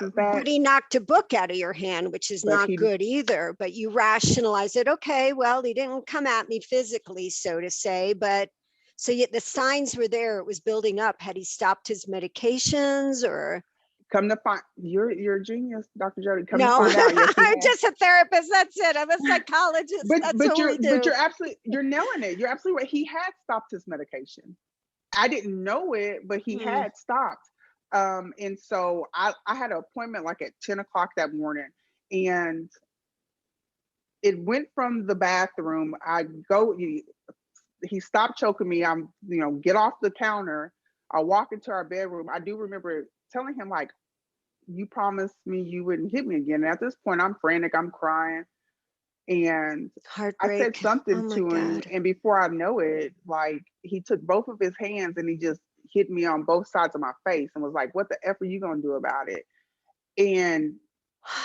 is that. But he knocked a book out of your hand, which is But not he good either. But you rationalize it. Okay, well, he didn't come at me physically, so to say, but so yet the signs were there. It was building up. Had he stopped his medications or? come to find you're a genius, Dr. Jody. Come to No, find out, yes, he I'm had. just a therapist. That's it. I'm a psychologist. But That's what we do. you're nailing it. You're absolutely right. He had stopped his medication. I didn't know it, but he Hmm. had stopped. And so I had an appointment like at 10 o'clock that morning, and it went from the bathroom. He stopped choking me. I'm, get off the counter. I walk into our bedroom. I do remember telling him, like, you promised me you wouldn't hit me again. And at this point, I'm frantic, I'm crying. And I said Heartbreak. Oh something my to him, God. and before I know it, like, he took both of his hands and he just hit me on both sides of my face and was like, "What the F are you gonna do about it?" And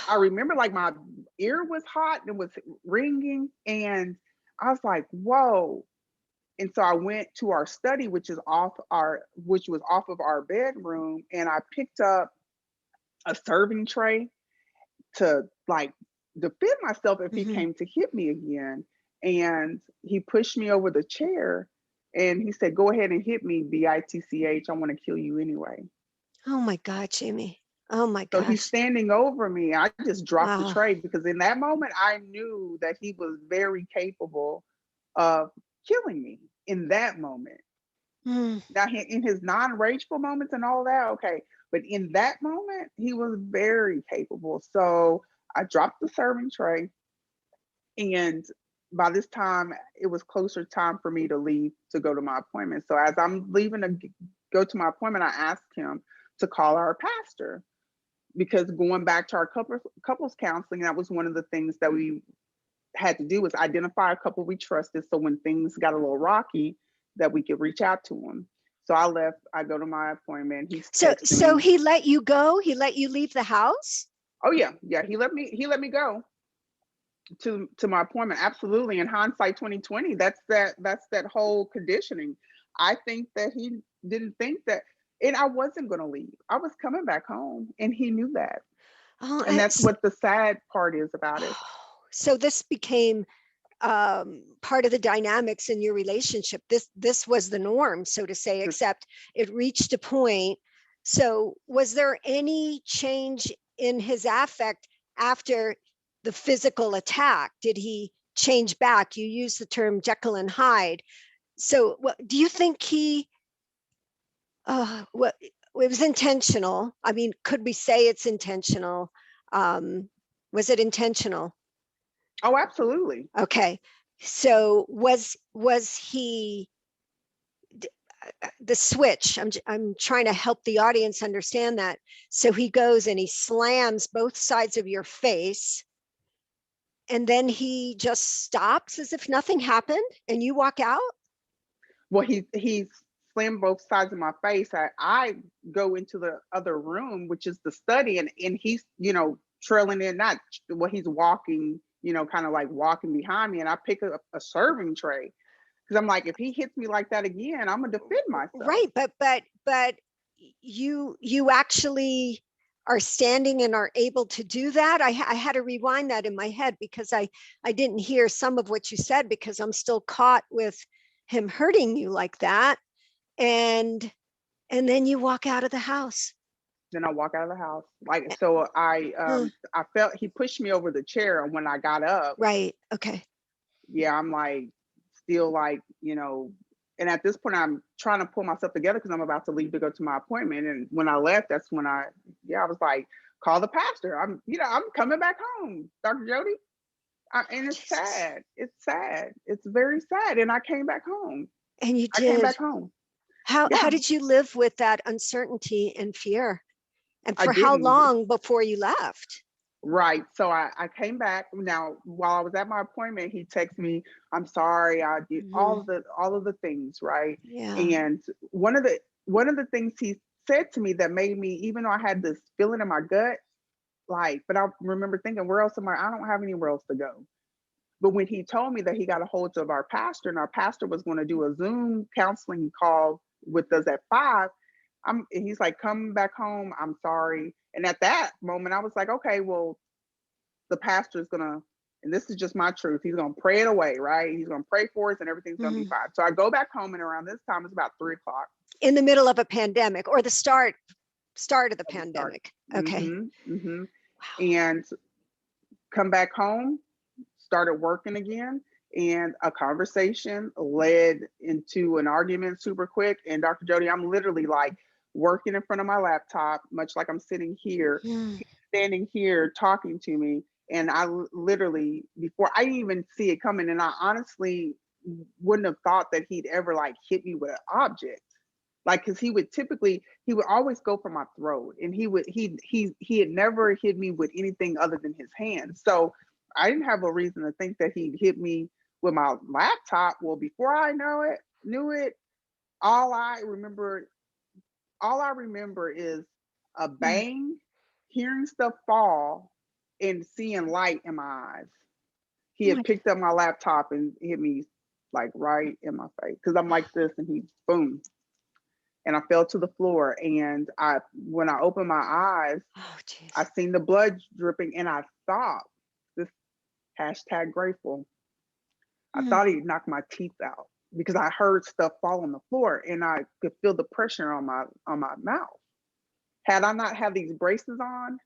I remember, like, my ear was hot and it was ringing, and I was like, "Whoa." And so I went to our study, which was off of our bedroom, and I picked up a serving tray to, like, defend myself if he Mhm. came to hit me again. And he pushed me over the chair and he said, "Go ahead and hit me, bitch. I want to kill you anyway." Oh my God, Jamie. Oh my So he's gosh. standing over me. I just dropped the Wow. tray because in that moment I knew that he was very capable of killing me in that moment. Mm. Now, in his non-rageful moments and all that, okay, but in that moment, he was very capable. So I dropped the serving tray, and by this time, it was closer time for me to leave to go to my appointment. So as I'm leaving to go to my appointment, I asked him to call our pastor, because going back to our couples counseling, that was one of the things that we had to do, was identify a couple we trusted, so when things got a little rocky, that we could reach out to them. So I left. I go to my appointment. He's texting So me. he let you go? He let you leave the house? Oh yeah, yeah. He let me go to my appointment. Absolutely. In hindsight, 2020, that's that whole conditioning. I think that he didn't think that, and I wasn't going to leave. I was coming back home, and he knew that. Oh, And that's what the sad part is about it. so this became part of the dynamics in your relationship. This was the norm, so to say, except it reached a point. So was there any change in his affect after the physical attack? Did he change back? You use the term Jekyll and Hyde. So what do you think he what it was intentional? I mean, could we say it's intentional? Was it intentional? Oh, absolutely. Okay. So was he the switch? I'm trying to help the audience understand that. So he goes and he slams both sides of your face, and then he just stops as if nothing happened, and you walk out. Well, he's slammed both sides of my face. I go into the other room, which is the study, and he's, trailing in, not well, he's walking, kind of like walking behind me, and I pick up a serving tray, because I'm like, if he hits me like that again, I'm gonna defend myself. Right, but you actually are standing and are able to do that. I had to rewind that in my head because I didn't hear some of what you said because I'm still caught with him hurting you like that, and then you walk out of the house. Then I walk out of the house. Like, so Huh, I felt he pushed me over the chair, and when I got up, right. Okay. yeah, I'm like, still like, and at this point I'm trying to pull myself together because I'm about to leave to go to my appointment. And when I left, that's when I was like, call the pastor. I'm coming back home, Dr. Jody. And it's Jesus. sad. It's sad. It's very sad. And I came back home. And you I came did. back home. How Yeah, did you live with that uncertainty and fear? And I for how didn't. long before you left? Right. So I came back. Now, while I was at my appointment, he texted me, "I'm sorry, I did Mhm. all of the things," right? Yeah. And one of the things he said to me that made me, even though I had this feeling in my gut, like, but I remember thinking, where else am I? I don't have anywhere else to go. But when he told me that he got a hold of our pastor and our pastor was going to do a Zoom counseling call with us at 5, and he's like, "Come back home. I'm sorry." And at that moment, I was like, "Okay, well, the pastor's gonna, and this is just my truth, he's gonna pray it away, right? He's gonna pray for us and everything's gonna be Mhm. fine." So I go back home, and around this time, it's about 3 o'clock In the middle of a pandemic or the start of the of the start. pandemic. Okay. Mm-hmm. Wow. And come back home, started working again, and a conversation led into an argument super quick. And Dr. Jody, I'm literally like working in front of my laptop, much like I'm sitting here, Mm. standing here talking to me. And literally, before I didn't even see it coming, and I honestly wouldn't have thought that he'd ever like hit me with an object. Like, cause he would always go for my throat, and he had never hit me with anything other than his hands. So I didn't have a reason to think that he'd hit me with my laptop. Well, before I knew it, all I remember, all I remember is a Mm. bang, hearing stuff fall, and seeing light in my eyes. He Oh had my picked up my laptop and hit me like right in my face because I'm like this, and he boom, and I fell to the floor. And when I opened my eyes, Oh, jeez. I seen the blood dripping, and I thought, this hashtag grateful, I Mm. thought he'd knock my teeth out because I heard stuff fall on the floor, and I could feel the pressure on my mouth. Had I not had these braces on,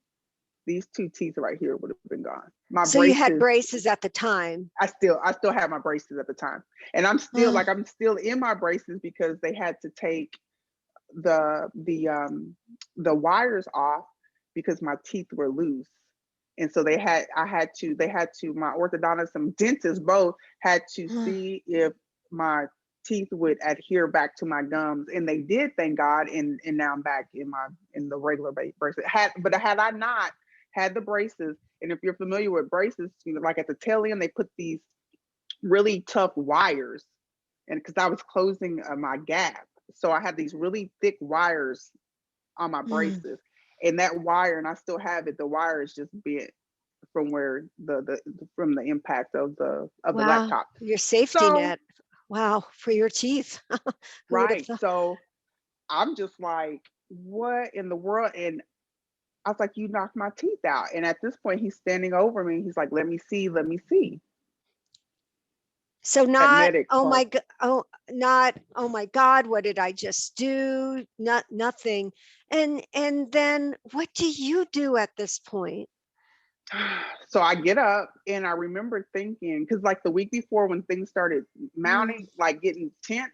these two teeth right here would have been gone. My So you had braces, braces at the time. I still had my braces at the time. And Oh, I'm still in my braces because they had to take the the um the wires off because my teeth were loose. And so they had to, my orthodontist and dentist both had to oh, see if my teeth would adhere back to my gums, and they did, thank God. And now I'm back in the regular braces. Had I not had the braces, and if you're familiar with braces, like at the tail end they put these really tough wires, and because I was closing my gap, so I had these really thick wires on my mm. braces, and that wire, and I still have it. The wire is just bent from where the from the impact of the Wow. laptop. Your safety So net. Wow. For your teeth. Who would have right, thought? so I'm just like, what in the world? And I was like, you knocked my teeth out. And at this point, he's standing over me. He's like, let me see, let me see. So That not, medic oh part. my God, oh, not, oh my God, what did I just do? Not nothing. And then what do you do at this point? So I get up, and I remember thinking, because like the week before when things started Mm. mounting, like getting tense,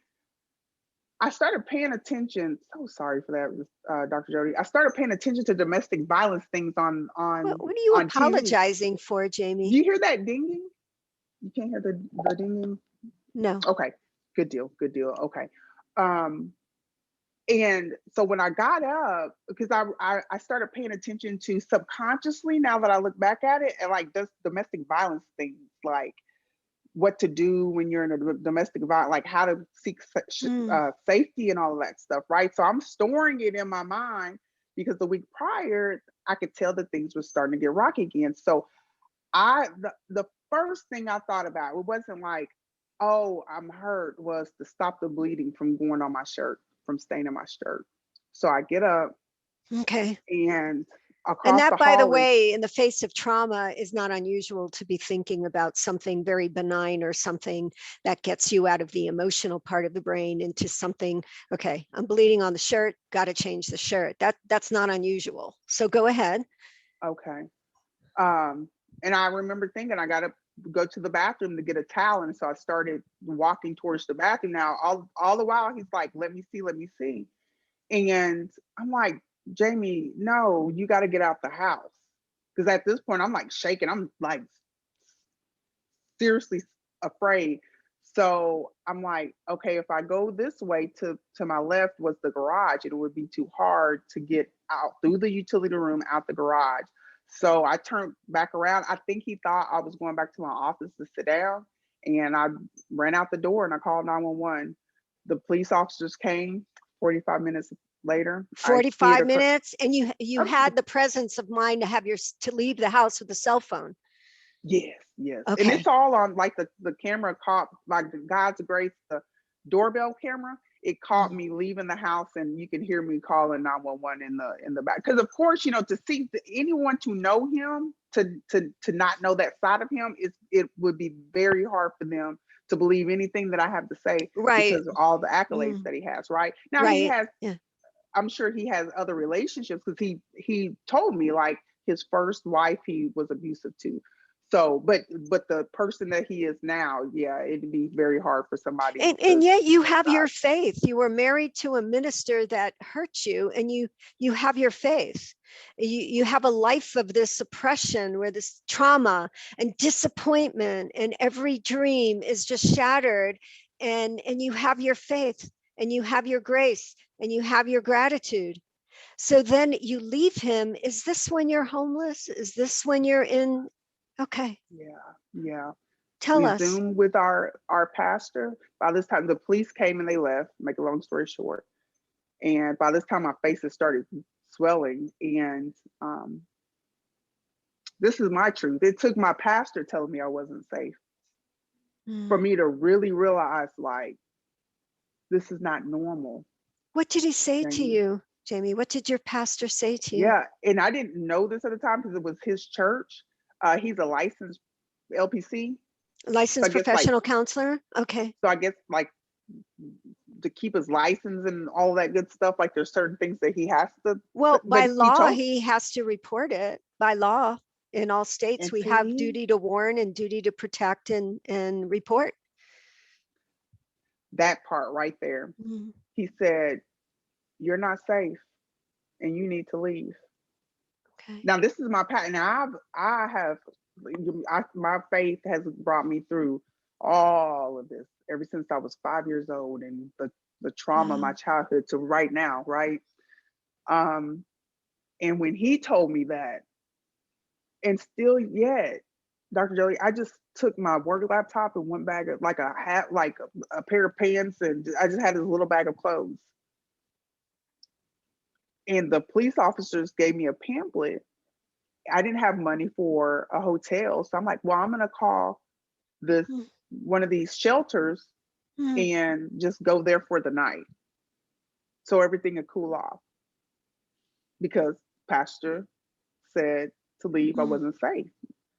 I started paying attention. So sorry for that, Dr. Jody. I started paying attention to domestic violence things What are you on TV. apologizing for, Do Jamie? you hear that dinging? You can't hear the dinging? No. Okay, good deal, good deal. Okay. Um, and so when I got up, because I started paying attention to, subconsciously, now that I look back at it, and like this domestic violence things, like what to do when you're in a domestic violence, like how to seek Mm. safety and all of that stuff, right? So I'm storing it in my mind because the week prior, I could tell that things were starting to get rocky again. So the first thing I thought about, it wasn't like, oh, I'm hurt, was to stop the bleeding from going on my shirt, from staining my shirt. So I get up, Okay. and And across the that, by the hall is, way, in the face of trauma, is not unusual to be thinking about something very benign or something that gets you out of the emotional part of the brain into something, okay, I'm bleeding on the shirt, got to change the shirt. That's not unusual. So go ahead. okay. Um, and I remember thinking, I got to go to the bathroom to get a towel. And so I started walking towards the bathroom. Now, all the while, he's like, let me see, let me see. And I'm like, Jamie, no, you got to get out the house. Because at this point, I'm like shaking. I'm like seriously afraid. So I'm like, okay, if I go this way, to my left was the garage, it would be too hard to get out through the utility room, out the garage. So I turned back around. I think he thought I was going back to my office to sit down, and I ran out the door and I called 911. The police officers came 45 minutes later. I hid 45 a minutes, and you oh, had the presence of mind to have to leave the house with a cell phone. yes, yes. And Okay. it's all on, like, the camera caught, like, God's grace, the doorbell camera. It caught me leaving the house, and you can hear me calling 911 in the back. Because of course, to see anyone to know him, to not know that side of him, it would be very hard for them to believe anything that I have to say Right. because of all the accolades Mm, that he has. Right now, he right. has. Yeah. I'm sure he has other relationships because he told me, like, his first wife he was abusive to. So, but the person that he is now, yeah, it'd be very hard for somebody And to yet see you that have your side. faith. You were married to a minister that hurt you, and you have your faith. You have a life of this oppression where this trauma and disappointment and every dream is just shattered, and you have your faith, and you have your grace, and you have your gratitude. So then you leave him. Is this when you're homeless? Is this when you're in? Okay, Yeah, yeah. tell We us. zoomed with our pastor. By this time, the police came and they left. Make a long story short, and by this time, my face has started swelling. And this is my truth. It took my pastor telling me I wasn't safe for Mm. me to really realize, like, this is not normal, What did he say to Jamie. you, Jamie? What did your pastor say to you? Yeah, and I didn't know this at the time because it was his church. He's a licensed LPC, so Licensed professional counselor? Okay. I guess like to keep his license and all that good stuff. Like, there's certain things that he has to. Well, But by he law, told, he has to report it. By law, in all states, and we have see duty to warn and duty to protect and report. that part right there. Mm, He said, "You're not safe, and you need to leave." okay. Now, this is my pattern. Now, my faith has brought me through all of this ever since I was 5 years old, and the trauma of my Wow. childhood to right now, right? Um, and when he told me that, and still yet, Dr. Joey, I just took my work laptop and went back, like a hat, like a pair of pants, and I just had this little bag of clothes. And the police officers gave me a pamphlet. I didn't have money for a hotel, so I'm like, well, I'm gonna call this Mm, one of these shelters mm, and just go there for the night so everything would cool off because pastor said to leave. I mm. wasn't safe,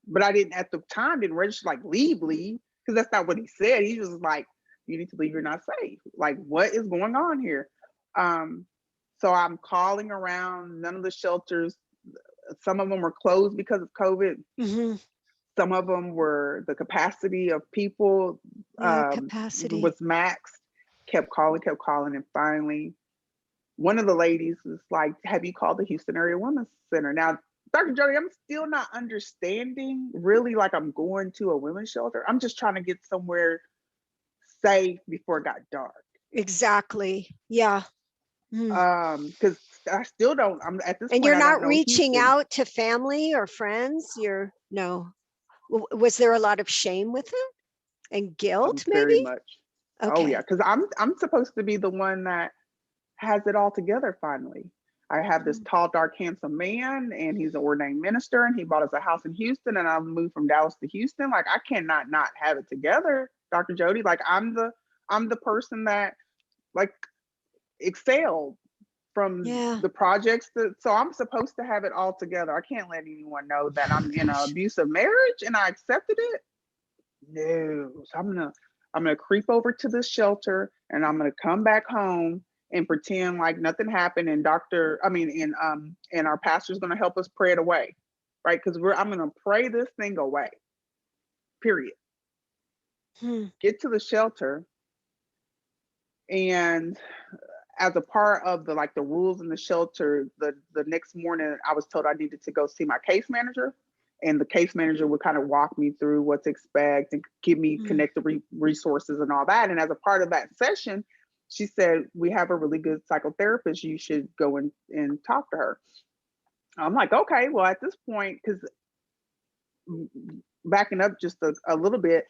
but I didn't at the time didn't register like leave because that's not what he said. He was like, you need to leave, you're not safe. Like, what is going on here? um so I'm calling around. None of the shelters, some of them were closed because of COVID. Mhm. Some of them were, the capacity of people Yeah, capacity. was maxed. Kept calling, and finally, one of the ladies was like, "Have you called the Houston Area Women's Center?" Now, Dr. Jody, I'm still not understanding really, like, I'm going to a women's shelter. I'm just trying to get somewhere safe before it got dark. Exactly. Yeah. Mm. Because I still don't. I'm at this And point. you're I don't not know reaching Houston out to family or friends? You're no. Was there a lot of shame with him and guilt, very maybe? much. Oh yeah, Okay. because I'm supposed to be the one that has it all together finally. I have this Mm. tall, dark, handsome man, and he's an ordained minister, and he bought us a house in Houston, and I moved from Dallas to Houston. Like, I cannot not have it together, Dr. Jody. Like, I'm the person that, like, excelled from Yeah. the projects so I'm supposed to have it all together. I can't let anyone know that I'm in an Gosh. abusive marriage and I accepted it. No. So I'm gonna creep over to this shelter, and I'm gonna come back home and pretend like nothing happened, and and our pastor's gonna help us pray it away. Right? Because I'm gonna pray this thing away. Period. Hmm. Get to the shelter, and as a part of the rules in the shelter, the next morning I was told I needed to go see my case manager, and the case manager would kind of walk me through what to expect and give me Hmm. connected resources and all that. And as a part of that session, she said, we have a really good psychotherapist, you should go and talk to her. I'm like, okay, well, at this point, because backing up just a little bit,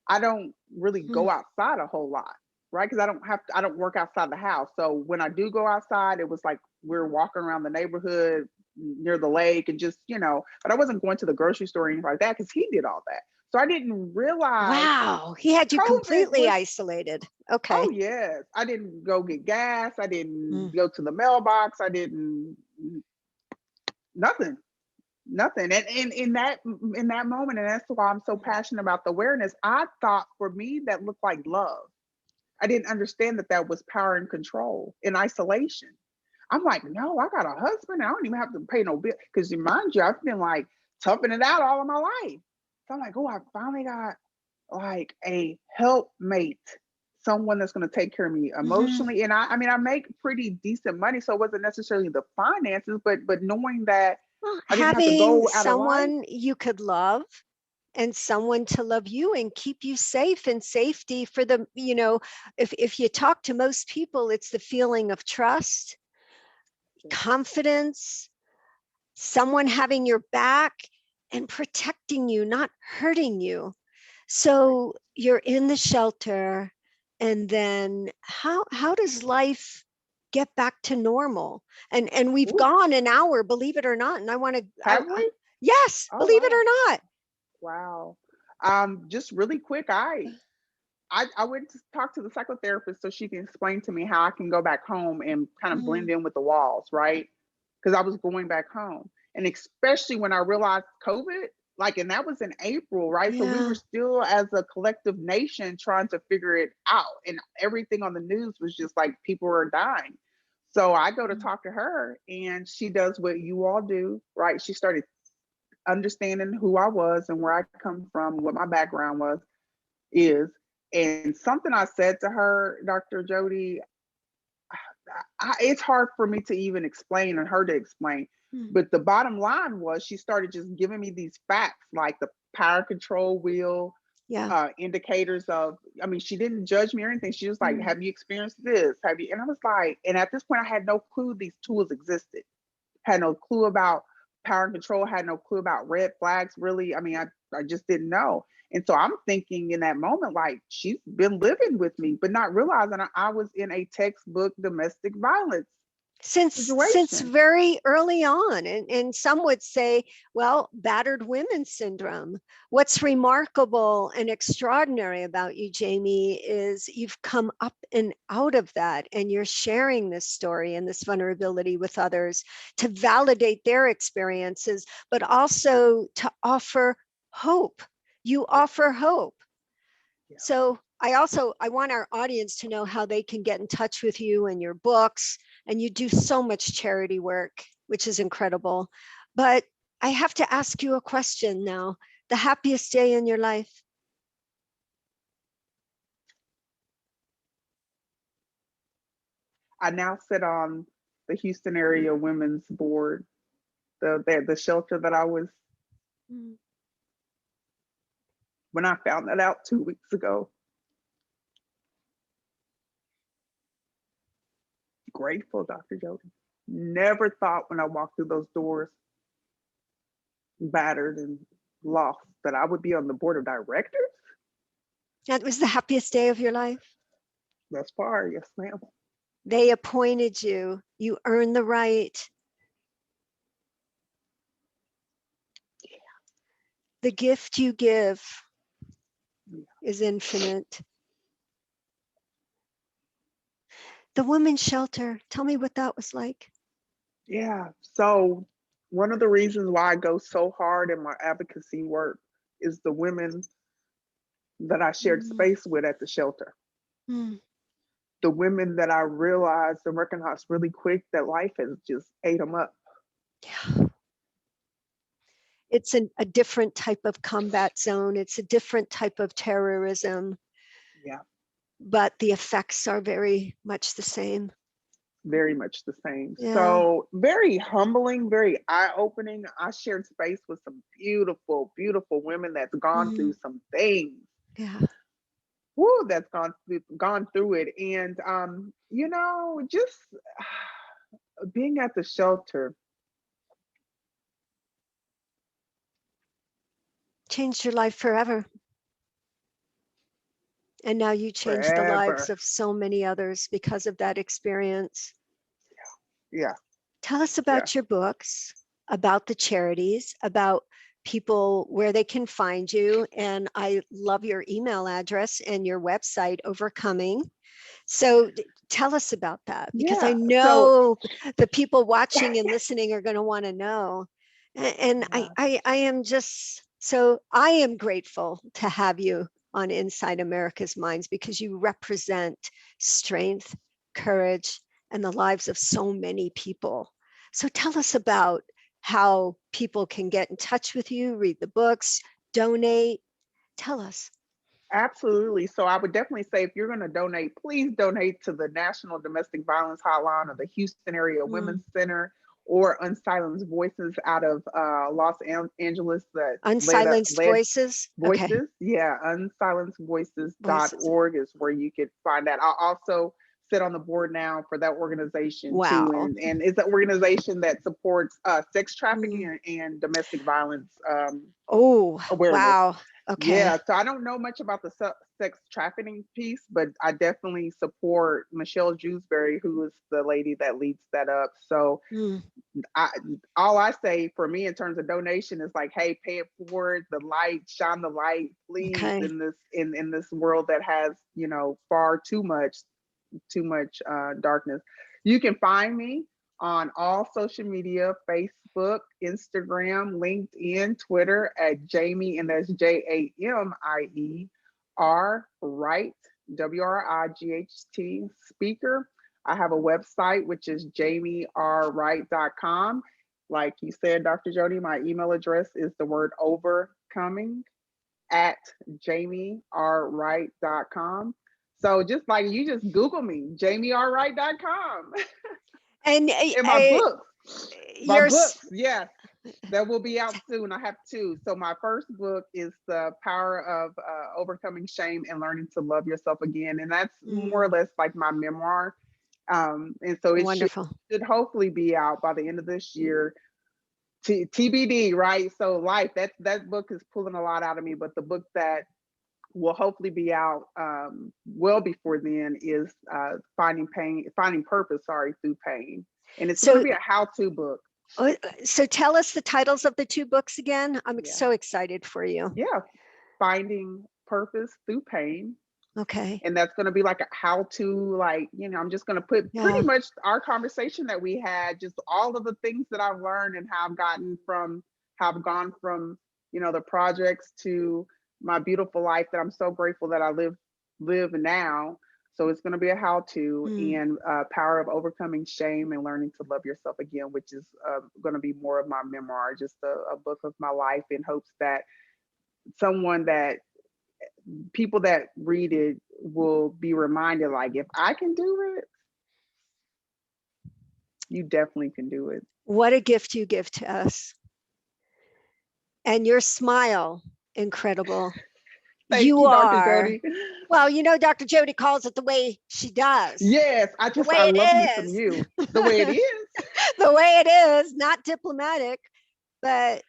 I don't really Hmm. go outside a whole lot, right? Because I don't work outside the house. So when I do go outside, it was like we're walking around the neighborhood near the lake and just, but I wasn't going to the grocery store or anything like that because he did all that. So I didn't realize Wow, he had you COVID completely was, isolated. oh, Okay. yes. I didn't go get gas. I didn't Mm. go to the mailbox. I didn't, nothing. Nothing. And in that moment, and that's why I'm so passionate about the awareness, I thought for me that looked like love. I didn't understand that that was power and control in isolation. I'm like, no, I got a husband. I don't even have to pay no bill. Because mind you, I've been like toughing it out all of my life. So I'm like, oh, I finally got like a helpmate, someone that's going to take care of me Hmm. emotionally. And I mean, I make pretty decent money, so it wasn't necessarily the finances, but knowing that Well, I didn't have to having go out of life. someone you could love and someone to love you and keep you safe and safety for the, if you talk to most people, it's the feeling of trust, confidence, someone having your back and protecting you, not hurting you. Right. So you're in the shelter, and then how does life get back to normal? And we've Ooh, gone an hour, believe it or not. And I want to, have we? yes, Oh believe it wow. or not. Wow. Just really quick, I went to talk to the psychotherapist so she can explain to me how I can go back home and kind of Mm, blend in with the walls, right? Because I was going back home. And especially when I realized COVID, like, and that was in April, right? So we were yeah. still, as a collective nation, trying to figure it out. And everything on the news was just like people were dying. So I go to Mm. talk to her, and she does what you all do, right? She started understanding who I was and where I come from, what my background is. And something I said to her, Dr. Jody, it's hard for me to even explain and her to explain. Mm. But the bottom line was she started just giving me these facts like the power control wheel, Yeah. indicators of, I mean, she didn't judge me or anything. She was like, Mm. have you experienced this? Have you? And I was like, and at this point, I had no clue these tools existed, had no clue about power and control, had no clue about red flags, really. I mean, I just didn't know. And so I'm thinking in that moment, like, she's been living with me, but not realizing I was in a textbook domestic violence Since situation. very early on, and some would say, well, battered women syndrome. What's remarkable and extraordinary about you, Jamie, is you've come up and out of that, and you're sharing this story and this vulnerability with others to validate their experiences, but also to offer hope. You Yeah, offer hope. yeah. So I want our audience to know how they can get in touch with you and your books. And you do so much charity work, which is incredible. But I have to ask you a question now. The happiest day in your life? I now sit on the Houston area women's board, the shelter that I was, Mm. when I found that out 2 weeks ago, grateful, Dr. Jody. Never thought when I walked through those doors, battered and lost, that I would be on the board of directors. That was the happiest day of your life. Thus far, yes, ma'am. They appointed you. You earned the right. The gift you give is infinite. The women's shelter, tell me what that was like. Yeah. So one of the reasons why I go so hard in my advocacy work is the women that I shared Mm. space with at the shelter. Mm. The women that I realized and recognized really quick that life has just ate them up. Yeah. It's a different type of combat zone. It's a different type of terrorism, Yeah, but the effects are very much the same. very much the same. Yeah. So very humbling, very eye-opening. I shared space with some beautiful, beautiful women that's gone through Mm. some things. Yeah. Woo, that's gone through it. And just being at the shelter, changed your life forever. And now you changed the lives Forever. of so many others because of that experience. Yeah. Tell us Yeah. about your books, about the charities, about people where they can find you. And I love your email address and your website, Overcoming. So tell us about that, because I Yeah. So know the people watching and listening are going to want to know. And yeah, I am just, so I am grateful to have you on Inside America's Minds, because you represent strength, courage, and the lives of so many people. So tell us about how people can get in touch with you, read the books, donate. Tell us. absolutely. So I would definitely say if you're going to donate, please donate to the National Domestic Violence Hotline or the Houston Area Mm. Women's Center or Unsilenced Voices out of Angeles that Unsilenced led Voices. Okay. Voices. Yeah, Voices. unsilencedvoices.org is where you could find that. I'll also sit on the board now for that organization too. Wow. And it's an organization that supports sex Mm. trafficking and domestic violence Oh, awareness. wow. Okay. Yeah, so I don't know much about the sex trafficking piece, but I definitely support Michelle Jewsbury, who is the lady that leads that up. So Mm. I, all I say for me in terms of donation is like, hey, pay it forward, the light, shine the light, please, Okay. in this world that has, far too much darkness. You can find me on all social media: Facebook, Instagram, LinkedIn, Twitter at Jamie, and that's Jamie R Wright, WRIGHT speaker. I have a website, which is jamiewright.com. Like you said, Dr. Jody, my email address is the word overcoming at jamiewright.com. So just like you just Google me, jamiewright.com. And And my you're books, yeah, that will be out soon. I have two. So my first book is The Power of Overcoming Shame and Learning to Love Yourself Again. And that's more or less like my memoir. And so it wonderful. should hopefully be out by the end of this year. TBD, right? So life, that book is pulling a lot out of me, but the book that will hopefully be out well before then is finding purpose, through pain. And it's going to So, be a how-to book. so tell us the titles of the two books again. I'm Yeah. so excited for you. Yeah. Finding purpose through pain. Okay. And that's going to be like a how-to, I'm just going to put pretty Yeah. much our conversation that we had, just all of the things that I've learned and how I've gone from, the projects to my beautiful life that I'm so grateful that I live now. So it's going to be a how-to and power of overcoming shame and learning to love yourself again, which is going to be more of my memoir, just a book of my life, in hopes that people that read it will be reminded, like, if I can do it, you definitely can do it. What a gift you give to us. And your smile, incredible. Thank You you, Dr. are. Jody. Well, Dr. Jody calls it the way she does. Yes, I way it love me some is. you. The way it is. The way it is, not diplomatic, but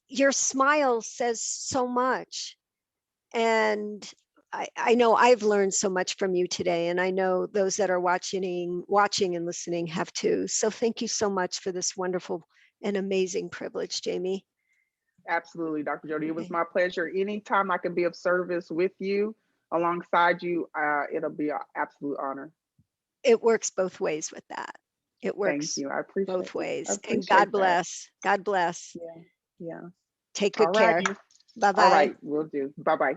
your smile says so much. And I know I've learned so much from you today, and I know those that are watching and listening have too. So thank you so much for this wonderful and amazing privilege, Jamie. Absolutely, Dr. Jody. It was Okay. my pleasure. Anytime I can be of service with you, alongside you, it'll be an absolute honor. It works both ways with that. It Thank works you. I appreciate both it. I ways. And God appreciate that. bless. God bless. Yeah. Yeah. Take All good care. righty. All Bye-bye. right. We'll do. Bye-bye.